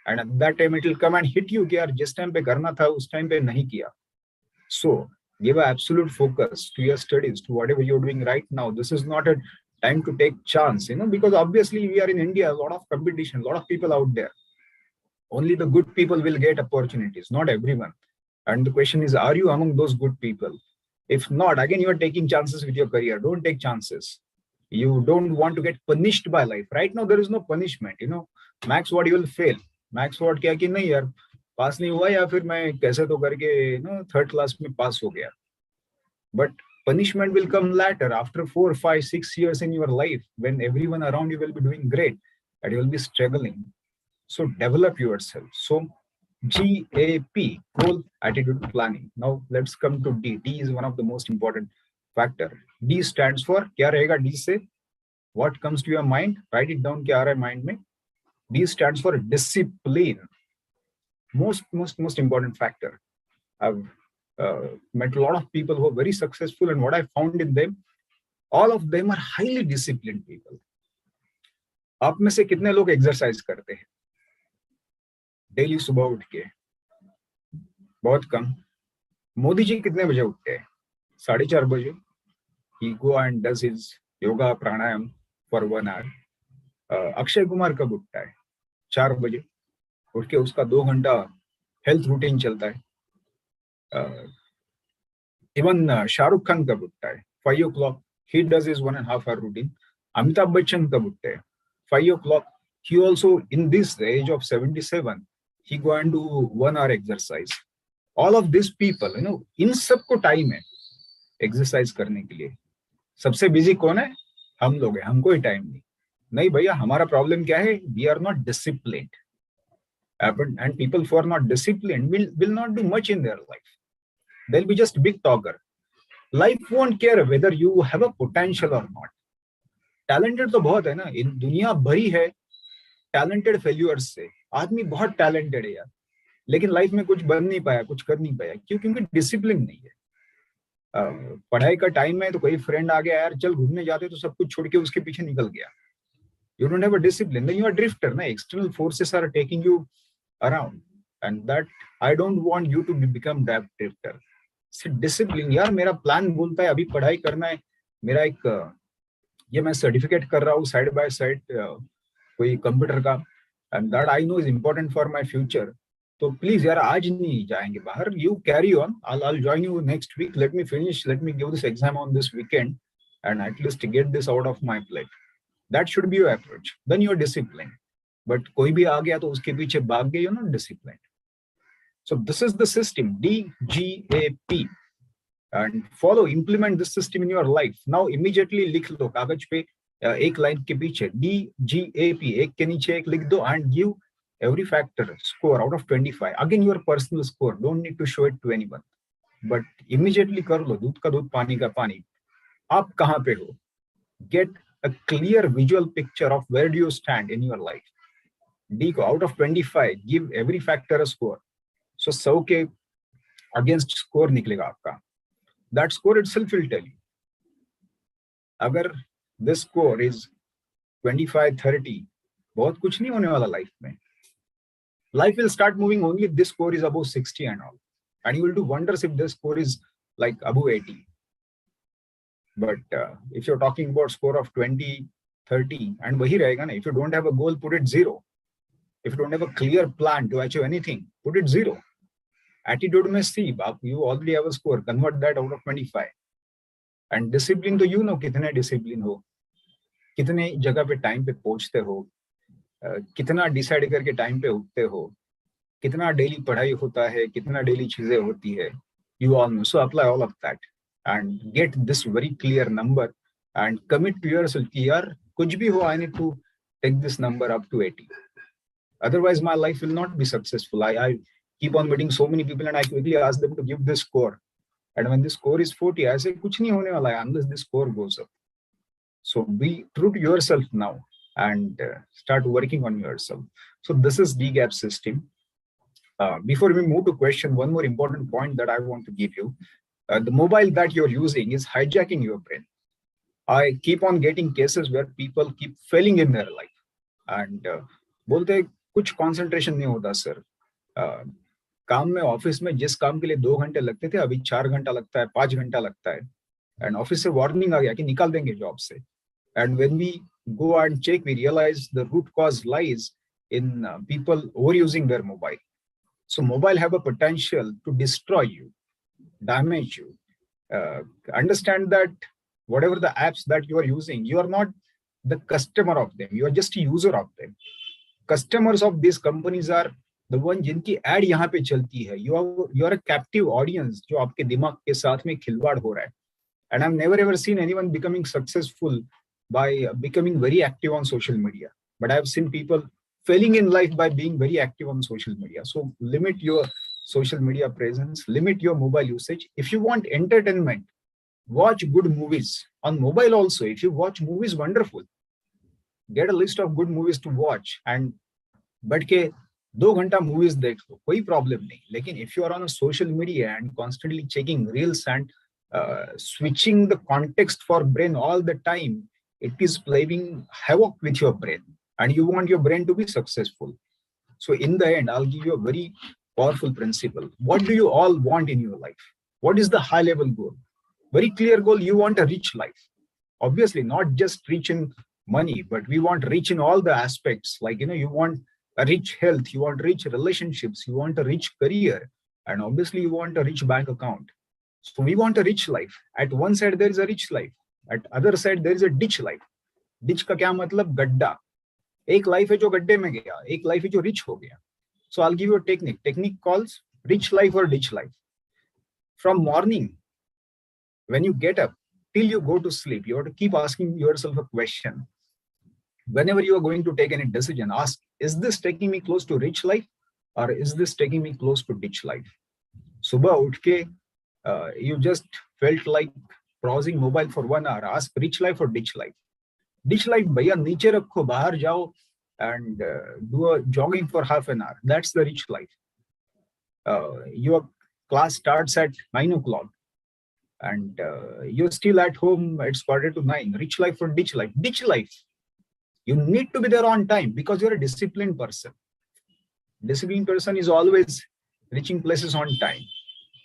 [SPEAKER 1] And at that time it will come and hit you कि यार जिस टाइम पे करना था उस टाइम पे नहीं किया. So give an absolute focus to your studies, to whatever you're doing right now. This is not a time to take chance, because obviously we are in India, a lot of competition, a lot of people out there. Only the good people will get opportunities, not everyone. And the question is, are you among those good people? If not, again, you are taking chances with your career. Don't take chances. You don't want to get punished by life. Right now, there is no punishment, max what you will fail. Max what क्या कि नहीं यार पास नहीं हुआ, या फिर मैं कैसे तो करके थर्ड क्लास में पास हो गया. But punishment will come later, after 4, 5, 6 years in your life, when everyone around you will be doing great and you will be struggling. So develop yourself. So GAP, goal attitude planning. Now let's come to D. D is one of the most important factor. D stands for, क्या रहेगा D से? What comes to your mind? Write it down, क्या आ रहा है mind में? D stands for discipline. Most important factor. I've met a lot of people who are very successful, and what I found in them, all of them are highly disciplined people. आप में से कितने लोग exercise करते हैं daily सुबह उठ के? बहुत कम. मोदी जी कितने बजे उठते हैं? 4:30 बजे. He go and does his yoga pranayam for 1 hour. Akshay Kumar कब उठता है? 4 बजे. उठ के उसका 2 घंटा हेल्थ रूटीन चलता है. इवन शाहरुख खान कब उठता है? 5 o'clock. He does his 1.5 hour routine. Amitabh Bachchan कब उठते हैं? 5 o'clock. He also, in this age of 77, he go and do 1 hour exercise. All of these people, इन सबको टाइम है एक्सरसाइज करने के लिए. सबसे बिजी कौन है? हम लोग हैं. हमको ही टाइम नहीं भैया. हमारा प्रॉब्लम क्या है? We are not disciplined. And people who are not disciplined will not do much in their life. They'll be just big talker. Life won't care whether you have a potential or not. Talented तो बहुत है ना, इन दुनिया भरी है talented failures से. आदमी बहुत talented है यार, लेकिन लाइफ में कुछ बन नहीं पाया, कुछ कर नहीं पाया. क्यों? क्योंकि डिसिप्लिन नहीं है. पढ़ाई का टाइम है तो कोई फ्रेंड आ गया, यार चल घूमने जाते, तो सब कुछ छोड़ के उसके पीछे निकल गया. You don't have a discipline, then you are drifter. ना, external forces are taking you around, and that I don't want you to become that drifter. Discipline. यार मेरा प्लान बोलता है अभी पढ़ाई करना है, मेरा एक ये मैं सर्टिफिकेट कर रहा हूँ साइड बाय साइड कोई कंप्यूटर का, and that I know is important for my future. तो प्लीज यार आज नहीं जाएंगे बाहर. You carry on, I'll join you next week. Let me finish, let me give this exam on this weekend and at least get this out of my plate. That should be your approach. Then you're disciplined. But कोई भी आ गया तो उसके पीछे भाग गए, you're not disciplined. So this is the system, DGAP. and follow, implement this system in your life. Now immediately लिख लो कागज पे एक लाइन के पीछे DGAP, एक के नीचे एक लिख दो, and give every factor score out of 25. Again, your personal score. Don't need to show it to anyone. But immediately कर लो, दूध का दूध पानी का पानी. आप कहाँ पे हो? Get a clear visual picture of where do you stand in your life. D को out of 25, give every factor a score. So 100 के against score निकलेगा आपका. That score itself will tell you. अगर this score is 25, 30, बहुत कुछ नहीं होने वाला लाइफ में. Life will start moving only if this score is above 60 and all. And you will do wonders if this score is like above 80. But if you're talking about score of 20, 30, and वही रहेगा ना. If you don't have a goal, put it 0. If you don't have a clear plan to achieve anything, put it 0. Attitude में C, you already have a score. Convert that out of 25. And discipline, तो you know कितने discipline हो, कितने जगह पे time पे पहुंचते हो, कितना डिसाइड करके टाइम पे उठते हो, कितना डेली पढ़ाई होता है, कितना डेली चीजें होती है. You all know. So apply all of that and get this very clear number and commit to yourself कि यार कुछ भी हो, I need to take this number up to 80. Otherwise, my life will not be successful. I keep on meeting so many people and I quickly ask them to give this score. And when the score is 40, I say, कुछ नहीं होने वाला है unless this score goes up. So be true to yourself now and start working on yourself. So this is DGAP system. Before we move to question, one more important point that I want to give you. The mobile that you're using is hijacking your brain. I keep on getting cases where people keep failing in their life. And बोलते हैं कुछ concentration नहीं होता sir. काम में office में जिस काम के लिए 2 घंटे लगते थे अभी 4 घंटा लगता है, 5 घंटा लगता है. एंड ऑफिस से वार्निंग आ गया कि निकाल देंगे जॉब से. And when we go and check we realize the root cause lies in people over using their mobile. So mobile have a potential to destroy you, damage you. Understand that whatever the apps that you are using, you are not the customer of them, you are just a user of them. Customers of these companies are the one जिनकी ad यहाँ पे चलती है. You are a captive audience जो आपके दिमाग के साथ में खिलवाड़ हो रहा है. And I've never ever seen anyone becoming successful by becoming very active on social media. But I've seen people failing in life by being very active on social media. So limit your social media presence, limit your mobile usage. If you want entertainment, watch good movies on mobile also. If you watch movies, wonderful. Get a list of good movies to watch and बैठ के 2 घंटा movies देख लो, कोई problem नहीं. लेकिन if you are on a social media and constantly checking reels and switching the context for brain all the time, it is playing havoc with your brain and you want your brain to be successful. So in the end, I'll give you a very powerful principle. What do you all want in your life? What is the high level goal? Very clear goal. You want a rich life. Obviously not just rich in money, but we want rich in all the aspects. Like, you want a rich health, you want rich relationships, you want a rich career, and obviously you want a rich bank account. So we want a rich life. At one side there is a rich life, at other side there is a ditch life. Ditch का क्या मतलब? गड्ढा. एक life है जो गड्ढे में गया, एक लाइफ है जो रिच हो गया. So I'll give you a technique. Technique calls rich life or ditch life. From morning, when you get up till you go to sleep, you have to keep asking yourself a question. Whenever you are going to take any decision, ask, is this taking me close to rich life or is this taking me close to ditch life? Subah उठ के you just felt like browsing mobile for 1 hour. Ask, rich life or ditch life? Ditch life, भैया नीचे रखो, बाहर जाओ and do a jogging for half an hour. That's the rich life. Your class starts at 9 o'clock and you're still at home, it's 8:45. Rich life or ditch life? Ditch life. You need to be there on time because you're a disciplined person. Disciplined person is always reaching places on time.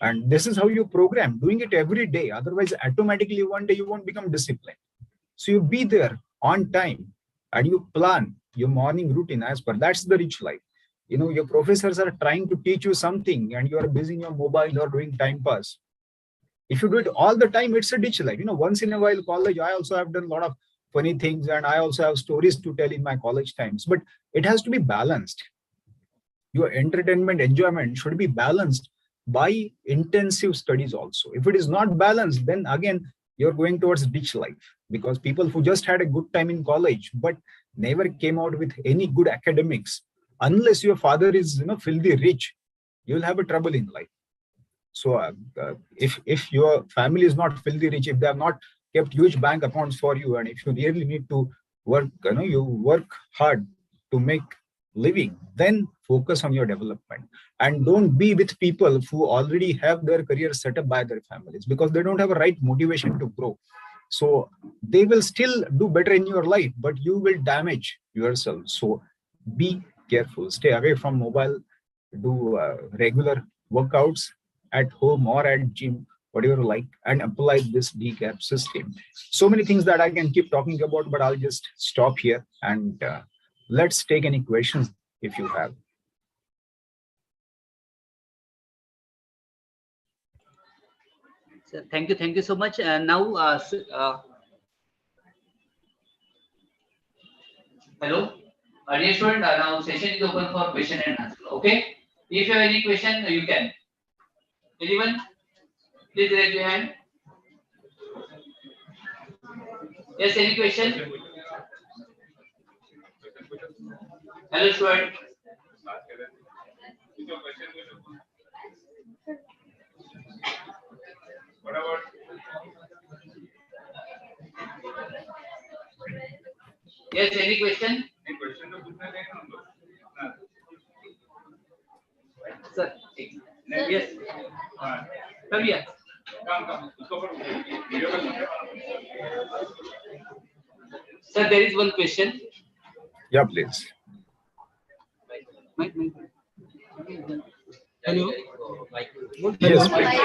[SPEAKER 1] And this is how you program, doing it every day. Otherwise, automatically one day you won't become disciplined. So you be there on time and you plan your morning routine as per. That's the rich life. Your professors are trying to teach you something and you are busy in your mobile or doing time pass. If you do it all the time, it's a ditch life. Once in a while, college, I also have done a lot of funny things and I also have stories to tell in my college times, but it has to be balanced. Your entertainment, enjoyment should be balanced by intensive studies also. If it is not balanced, then again you're going towards ditch life, because people who just had a good time in college but never came out with any good academics, unless your father is filthy rich, you'll have a trouble in life. So if your family is not filthy rich, if they have not kept huge bank accounts for you, and if you really need to work, you work hard to make living, then focus on your development, and don't be with people who already have their career set up by their families, because they don't have a right motivation to grow. So they will still do better in your life, but you will damage yourself. So be careful, stay away from mobile, do regular workouts at home or at gym, whatever you like, and apply this decap system. So many things that I can keep talking about, but I'll just stop here, and let's take any questions if you have.
[SPEAKER 2] So thank you so much. Now, hello, dear student. Now session is open for question and answer. Okay, if you have any question, you can. Anyone? Please raise your hand. Yes, any question? Hello, student. What about? Yes, any question? Sir, yes. Come here. Sir, there is one question.
[SPEAKER 1] Yeah, please.
[SPEAKER 3] Hello.
[SPEAKER 1] Yes, please.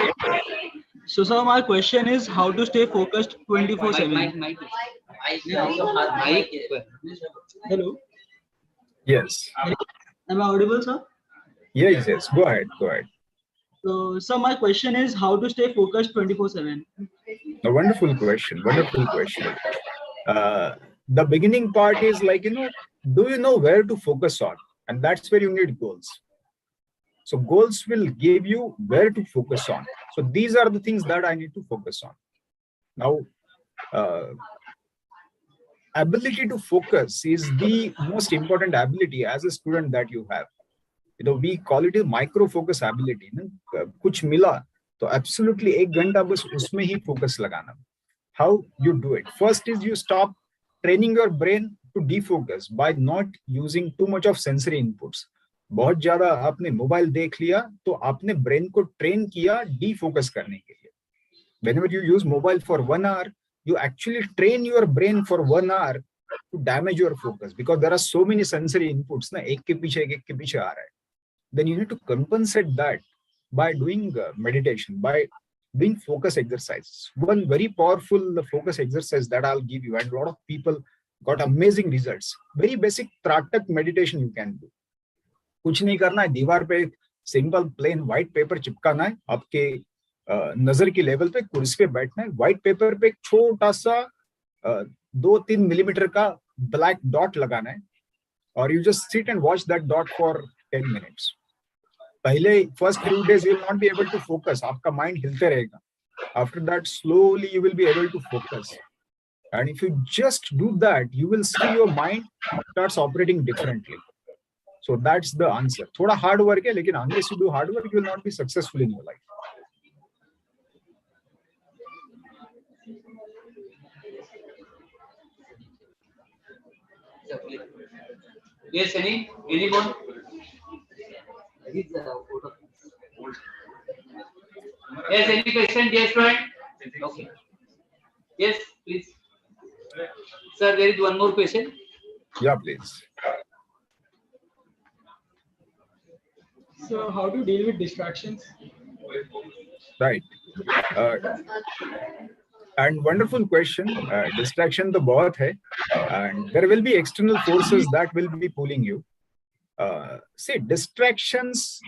[SPEAKER 3] So, sir, my question is how to stay focused 24/7. Hello.
[SPEAKER 1] Yes.
[SPEAKER 3] Am I audible, sir?
[SPEAKER 1] Yes, yes. Go ahead. Go ahead.
[SPEAKER 3] So, sir, my question is how to stay focused 24/7.
[SPEAKER 1] A wonderful question. Wonderful question. The beginning part is like, do you know where to focus on? And that's where you need goals. So goals will give you where to focus on. So these are the things that I need to focus on. Now, ability to focus is the most important ability as a student that you have. We call it a micro focus ability. कुछ मिला तो absolutely 1 घंटा बस उसमें ही focus लगाना. How you do it? First is you stop training your brain to defocus by not using too much of sensory inputs. बहुत ज्यादा आपने मोबाइल देख लिया तो आपने ब्रेन को ट्रेन किया डिफोकस करने के लिए. Whenever you use mobile for 1 hour, you actually train your brain for 1 hour to damage your focus, because there are so many sensory inputs ना, एक के पीछे आ रहा है. Then you need to compensate that by doing meditation, by doing focus exercises. One very powerful focus exercise that I'll give you, and a lot of people got amazing results. Very basic त्राटक meditation you can do. कुछ नहीं करना है, दीवार पे simple plain white paper चिपकाना है, आपके नजर की लेवल पे कुर्सी पे बैठना है, व्हाइट पेपर पे एक छोटा सा 2-3 मिलीमीटर का ब्लैक डॉट लगाना है, और you just sit and watch that dot for 10 minutes. पहले first 3 days you will not be able to focus, आपका माइंड हिलते रहेगा. After that, slowly you will be able to focus. And if you just do that, you will see your mind starts operating differently. So that's the answer. थोड़ा hard work है, लेकिन unless you do hard work, you will not be successful in your life.
[SPEAKER 2] Yes, anyone? Yes, any question, dear student? Okay. Yes, please. Sir, there is one more question.
[SPEAKER 1] Yeah, please.
[SPEAKER 3] So, how to deal with distractions?
[SPEAKER 1] Right. And wonderful question. Distraction तो बहुत है, and there will be external forces that will be pulling you. See, distractions,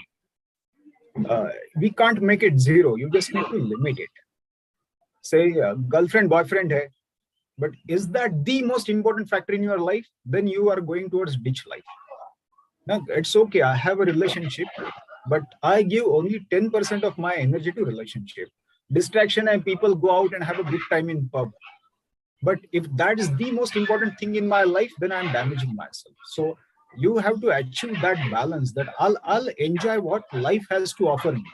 [SPEAKER 1] we can't make it zero. You just need to limit it. Say girlfriend, boyfriend hai, but is that the most important factor in your life? Then you are going towards ditch life. Now, it's okay. I have a relationship. but I give only 10% of my energy to relationship. Distraction and people go out and have a good time in pub. But if that is the most important thing in my life, then I'm damaging myself. So you have to achieve that balance, that I'll enjoy what life has to offer me,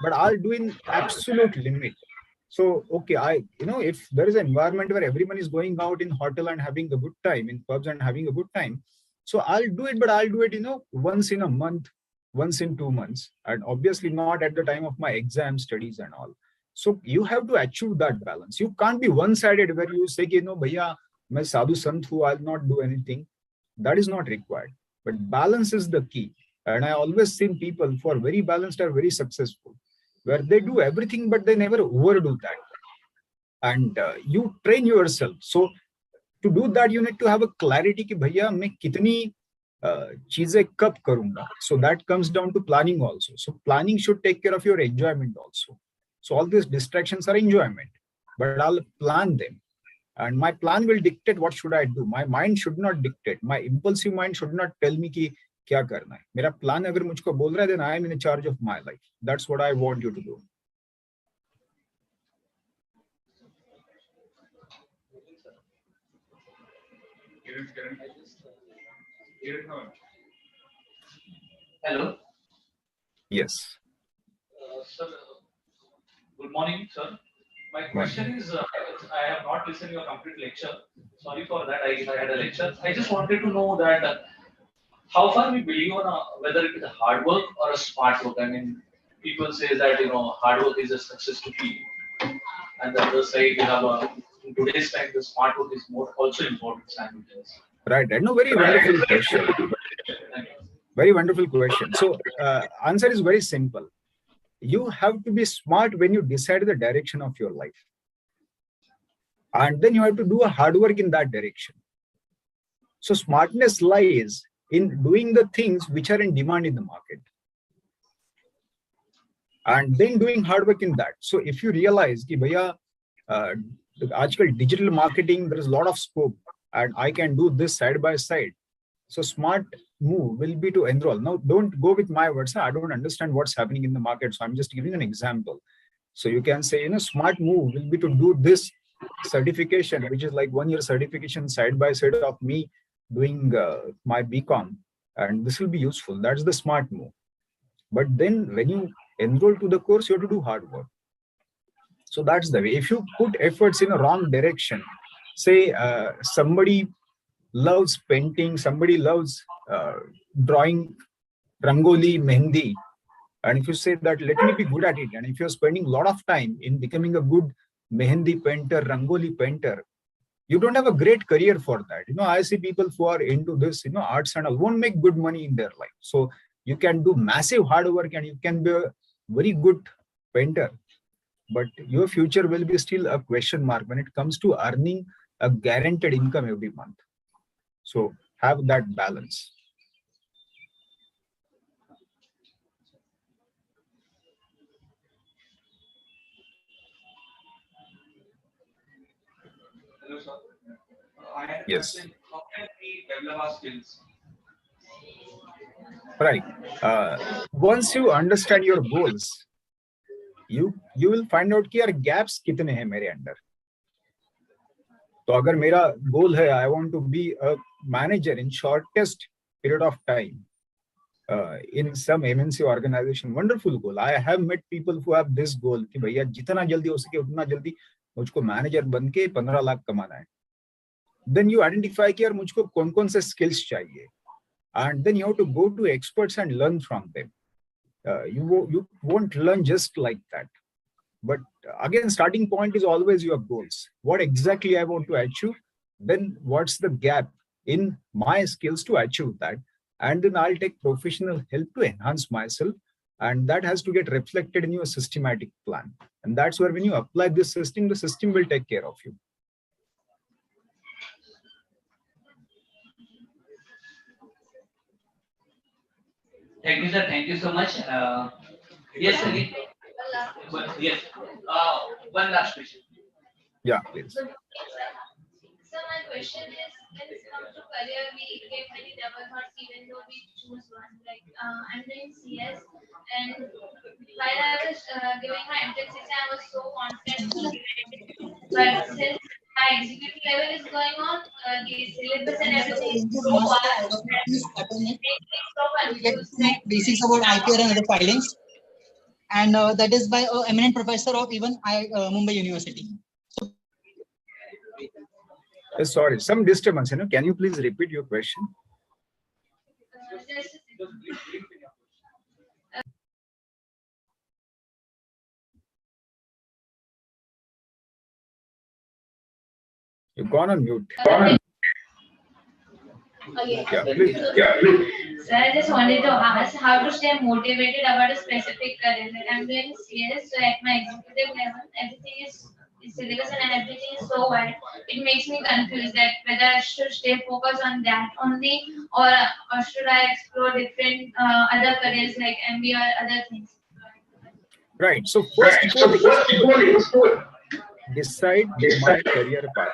[SPEAKER 1] but I'll do in absolute limit. So, okay, if there is an environment where everyone is going out in hotel and having a good time, in pubs and having a good time, so I'll do it, but I'll do it, once in a month, once in 2 months, and obviously not at the time of my exam studies and all. So you have to achieve that balance. You can't be one-sided where you say, bhaiya, main sadhu sant hu, I'll not do anything. That is not required. But balance is the key. And I always seen people who are very balanced are very successful, where they do everything, but they never overdo that. And you train yourself. So to do that, you need to have a clarity कि भैया मैं कितनी चीजें कब करूंगा. So that comes down to planning also. So planning should take care of your enjoyment also. So all these distractions are enjoyment, but I'll plan them. And my plan will dictate what should I do. My mind should not dictate. My impulsive mind should not tell me कि क्या करना है. मेरा plan अगर मुझको बोल रहा है, then I am in charge of my life. That's what I want you to do.
[SPEAKER 2] Hello.
[SPEAKER 1] Yes.
[SPEAKER 2] Sir, good morning, sir. My question is, I have not listened to your complete lecture. Sorry for that. I had a lecture. I just wanted to know that how far we believe on whether it is a hard work or a smart work. I mean, people say that hard work is a success to be, and the other side we have in today's time the smart work is more also important simultaneously.
[SPEAKER 1] Right. No, very wonderful question. Very wonderful question. So answer is very simple. You have to be smart when you decide the direction of your life. And then you have to do a hard work in that direction. So smartness lies in doing the things which are in demand in the market. And then doing hard work in that. So if you realize कि भैया आजकल digital marketing, there is a lot of scope and I can do this side by side. So smart move will be to enroll. Now, don't go with my words. I don't understand what's happening in the market. So I'm just giving an example. So you can say, smart move will be to do this certification, which is like 1 year certification side by side of me doing my BCom. And this will be useful. That's the smart move. But then when you enroll to the course, you have to do hard work. So that's the way. If you put efforts in a wrong direction, say somebody loves painting, somebody loves drawing rangoli, mehendi, and if you say that let me be good at it, and if you're spending a lot of time in becoming a good mehendi painter, rangoli painter, you don't have a great career for that. I see people who are into this, arts and all, won't make good money in their life. So you can do massive hard work and you can be a very good painter, but your future will be still a question mark when it comes to earning a guaranteed income every month. So have that balance.
[SPEAKER 4] Hello, sir. I had a
[SPEAKER 1] Yes.
[SPEAKER 4] question. How can we develop our skills?
[SPEAKER 1] Right. Once you understand your goals, you will find out कि यार gaps कितने हैं मेरे अंदर. तो अगर मेरा goal है, I want to be a manager in shortest period of time in some MNC organization. Wonderful goal. I have met people who have this goal कि भैया जितना जल्दी हो सके उतना जल्दी मुझको मैनेजर बन के 15 लाख कमाना है. Then you identify कि यार मुझको कौन-कौन से skills चाहिए, and then you have to go to experts and learn from them. You won't learn just like that. But again, starting point is always your goals. What exactly I want to achieve, then what's the gap in my skills to achieve that, and then I'll take professional help to enhance myself, and that has to get reflected in your systematic plan. And that's where when you apply this system, the system will take care of you.
[SPEAKER 2] Thank you, sir. Thank you so much. Yes, sir. Yes. One last question.
[SPEAKER 1] Yeah, please.
[SPEAKER 5] So my question is, when it comes to career, we give many double thoughts even though we choose one. Like I'm doing CS, and while I was giving my MTech exam, I was so confident to get it. But since my executive level is going on, the syllabus and everything is so vast that it makes me so confused. Like
[SPEAKER 6] basics about IPR and other filings, and that is by an eminent professor of even Mumbai University.
[SPEAKER 1] Sorry, some disturbance. Can you please repeat your question?
[SPEAKER 5] just
[SPEAKER 1] You've gone on mute.
[SPEAKER 5] okay.
[SPEAKER 1] Yeah, please.
[SPEAKER 5] So I just wanted to ask how to stay motivated about a specific career. Like I'm doing CS, so at my executive level, everything is the syllabus and everything is so wide. It makes me confused that whether I should stay focused on that only, or should I explore different other careers like MBA or other things.
[SPEAKER 1] Right. So first goal is to decide my career path.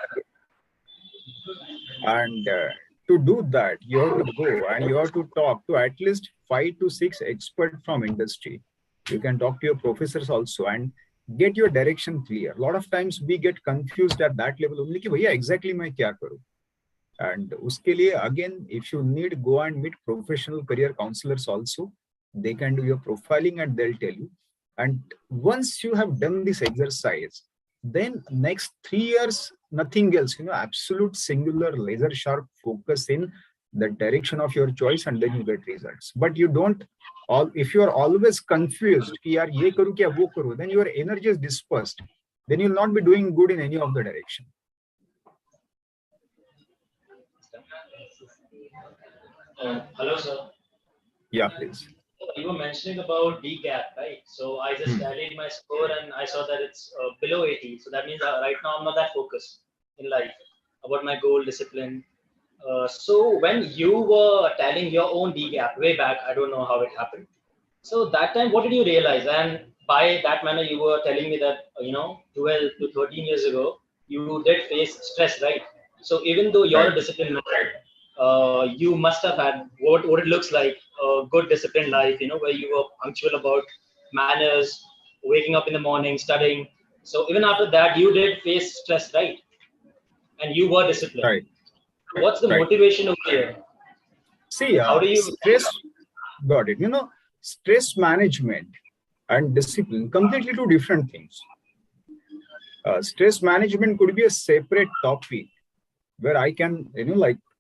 [SPEAKER 1] And to do that, you have to go and you have to talk to at least 5 to 6 experts from industry. You can talk to your professors also and get your direction clear. A lot of times we get confused at that level only कि भैया exactly मैं क्या करूँ. And उसके लिए again, if you need, go and meet professional career counselors also. They can do your profiling and they'll tell you. And once you have done this exercise, then next 3 years, nothing else, absolute singular laser sharp focus in the direction of your choice, and then you get results. But you don't, if you are always confused, कि यार ये करूँ क्या वो करूँ, then your energy is dispersed. Then you'll not be doing good in any of the direction.
[SPEAKER 7] Hello, sir.
[SPEAKER 1] Yeah, please.
[SPEAKER 7] You were mentioning about D gap, right? So I just tallied my score and I saw that it's below 80. So that means right now I'm not that focused in life about my goal, discipline. So when you were tallying your own D gap way back, I don't know how it happened. So that time, what did you realize? And by that manner, you were telling me that 12 to 13 years ago, you did face stress, right? So even though you're a disciplined man, you must have had what it looks like a good disciplined life, where you were punctual about manners, waking up in the morning, studying. So even after that, you did face stress, right? And you were disciplined.
[SPEAKER 1] Right.
[SPEAKER 7] What's the motivation over here?
[SPEAKER 1] See,
[SPEAKER 7] how do you
[SPEAKER 1] stress? Got it. Stress management and discipline, completely two different things. Stress management could be a separate topic where I can,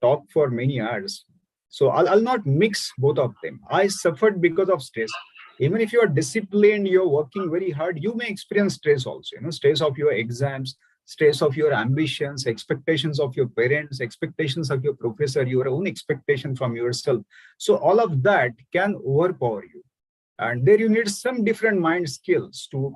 [SPEAKER 1] talk for many hours. So I'll not mix both of them. I suffered because of stress. Even if you are disciplined, you're working very hard, you may experience stress also, stress of your exams, stress of your ambitions, expectations of your parents, expectations of your professor, your own expectation from yourself. So all of that can overpower you. And there you need some different mind skills to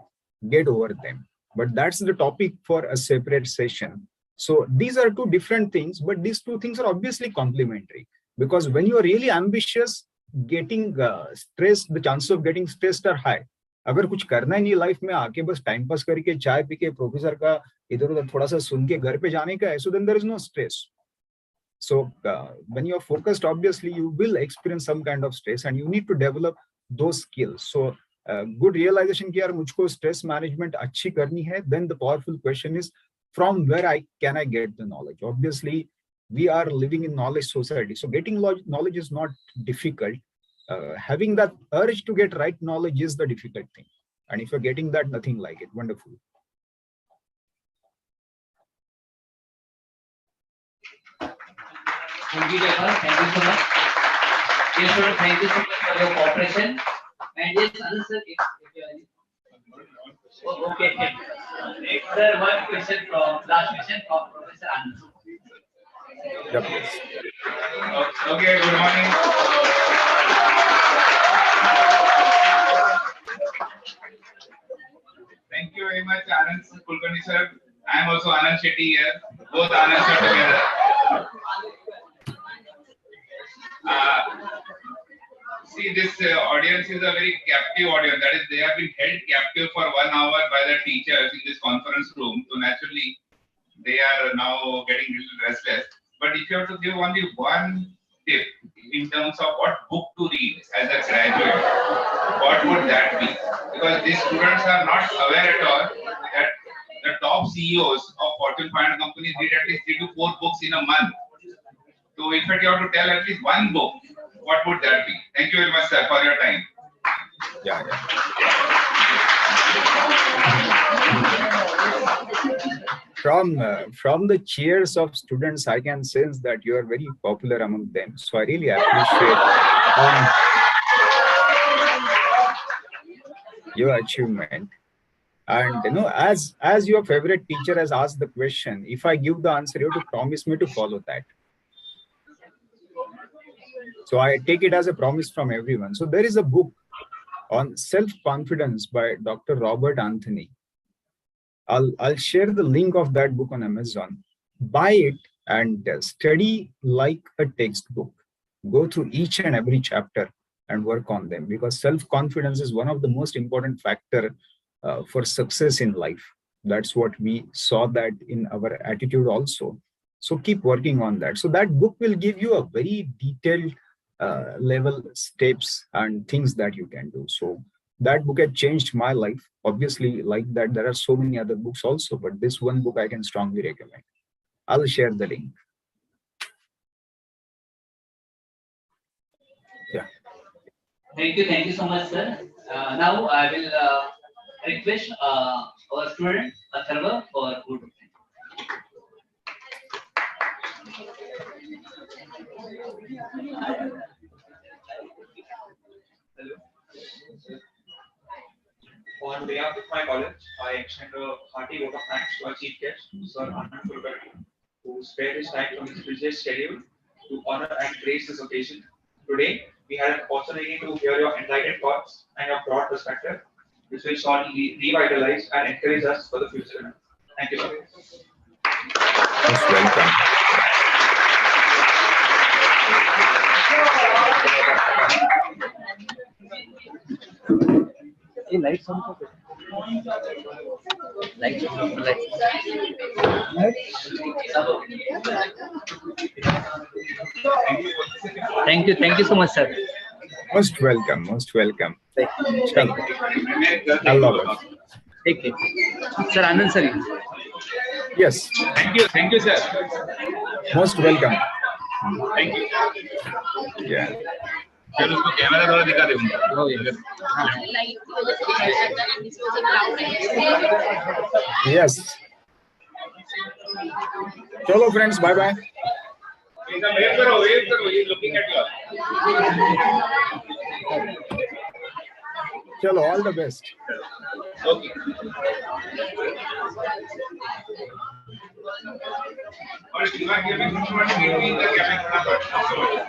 [SPEAKER 1] get over them. But that's the topic for a separate session. So these are two different things, but these two things are obviously complementary. Because when you are really ambitious, getting stressed, the chances of getting stressed are high. अगर कुछ करना ही नहीं life में, आके बस time pass करके चाय P के प्रोफेसर का इधर उधर थोड़ा सा सुन के घर पे जाने का है, so then there is no stress. So when you are focused, obviously you will experience some kind of stress and you need to develop those skills. So good realization कि यार मुझको stress management अच्छी करनी है. Then the powerful question is, from where can I get the knowledge? Obviously, we are living in knowledge society. So getting knowledge is not difficult. Having that urge to get right knowledge is the difficult thing. And if you're getting that, nothing like it. Wonderful.
[SPEAKER 8] Thank you, Jacob. Thank you so much. Yes, sir, thank you so much for your cooperation. And yes, Anand sir, if you are okay. Next, sir, one question from last question from Professor Anand.
[SPEAKER 1] Yeah, please.
[SPEAKER 4] Okay, good morning. Thank you very much, Anand Kulkarni sir. I am also Anand Shetty here. Both Anand sir together. See, this audience is a very captive audience. That is, they have been held captive for 1 hour by the teachers in this conference room. So naturally, they are now getting a little restless. But if you have to give only one tip in terms of what book to read as a graduate, what would that be? Because these students are not aware at all that the top CEOs of Fortune 500 companies read at least 3 to 4 books in a month. So if you have to tell at least one book, what would that be? Thank you very much, sir, for your time.
[SPEAKER 1] Yeah. From the cheers of students, I can sense that you are very popular among them. So I really appreciate your achievement. And as your favorite teacher has asked the question, if I give the answer, you have to promise me to follow that. So I take it as a promise from everyone. So there is a book on self-confidence by Dr. Robert Anthony. I'll share the link of that book on Amazon. Buy it and study like a textbook. Go through each and every chapter and work on them, because self-confidence is one of the most important factor for success in life. That's what we saw that in our attitude also. So keep working on that. So that book will give you a very detailed level steps and things that you can do. So that book had changed my life. Obviously, like that, there are so many other books also, but this one book I can strongly recommend. I'll share the link. Yeah.
[SPEAKER 8] Thank you so much, sir. Now I will request our student Atharva for good.
[SPEAKER 9] Hello. On behalf of my college, I extend a hearty vote of thanks to our chief guest, Sir Anand Kulkarni, who spared his time from his busiest schedule to honor and grace this occasion. Today, we had an opportunity to hear your enlightened thoughts and your broad perspective, which will surely revitalize and encourage us for the future. Thank you, sir.
[SPEAKER 1] Most welcome.
[SPEAKER 8] Lights on. Lights on. Thank you so much, sir.
[SPEAKER 1] Most welcome. Most welcome.
[SPEAKER 8] Thank you.
[SPEAKER 1] I love it.
[SPEAKER 8] Take it. Sir Anand, sir.
[SPEAKER 1] Yes.
[SPEAKER 4] Thank you, sir.
[SPEAKER 1] Most welcome.
[SPEAKER 4] Thank you.
[SPEAKER 1] Yeah.
[SPEAKER 4] फिर उसको camera थोड़ा दिखा दे
[SPEAKER 1] Yes. Chalo friends, bye bye.
[SPEAKER 4] wave करो, he's looking at you.
[SPEAKER 1] Chalo, all the best.
[SPEAKER 4] Okay. और शिवा के भी कुछ मत नहीं, इधर कैमरा थोड़ा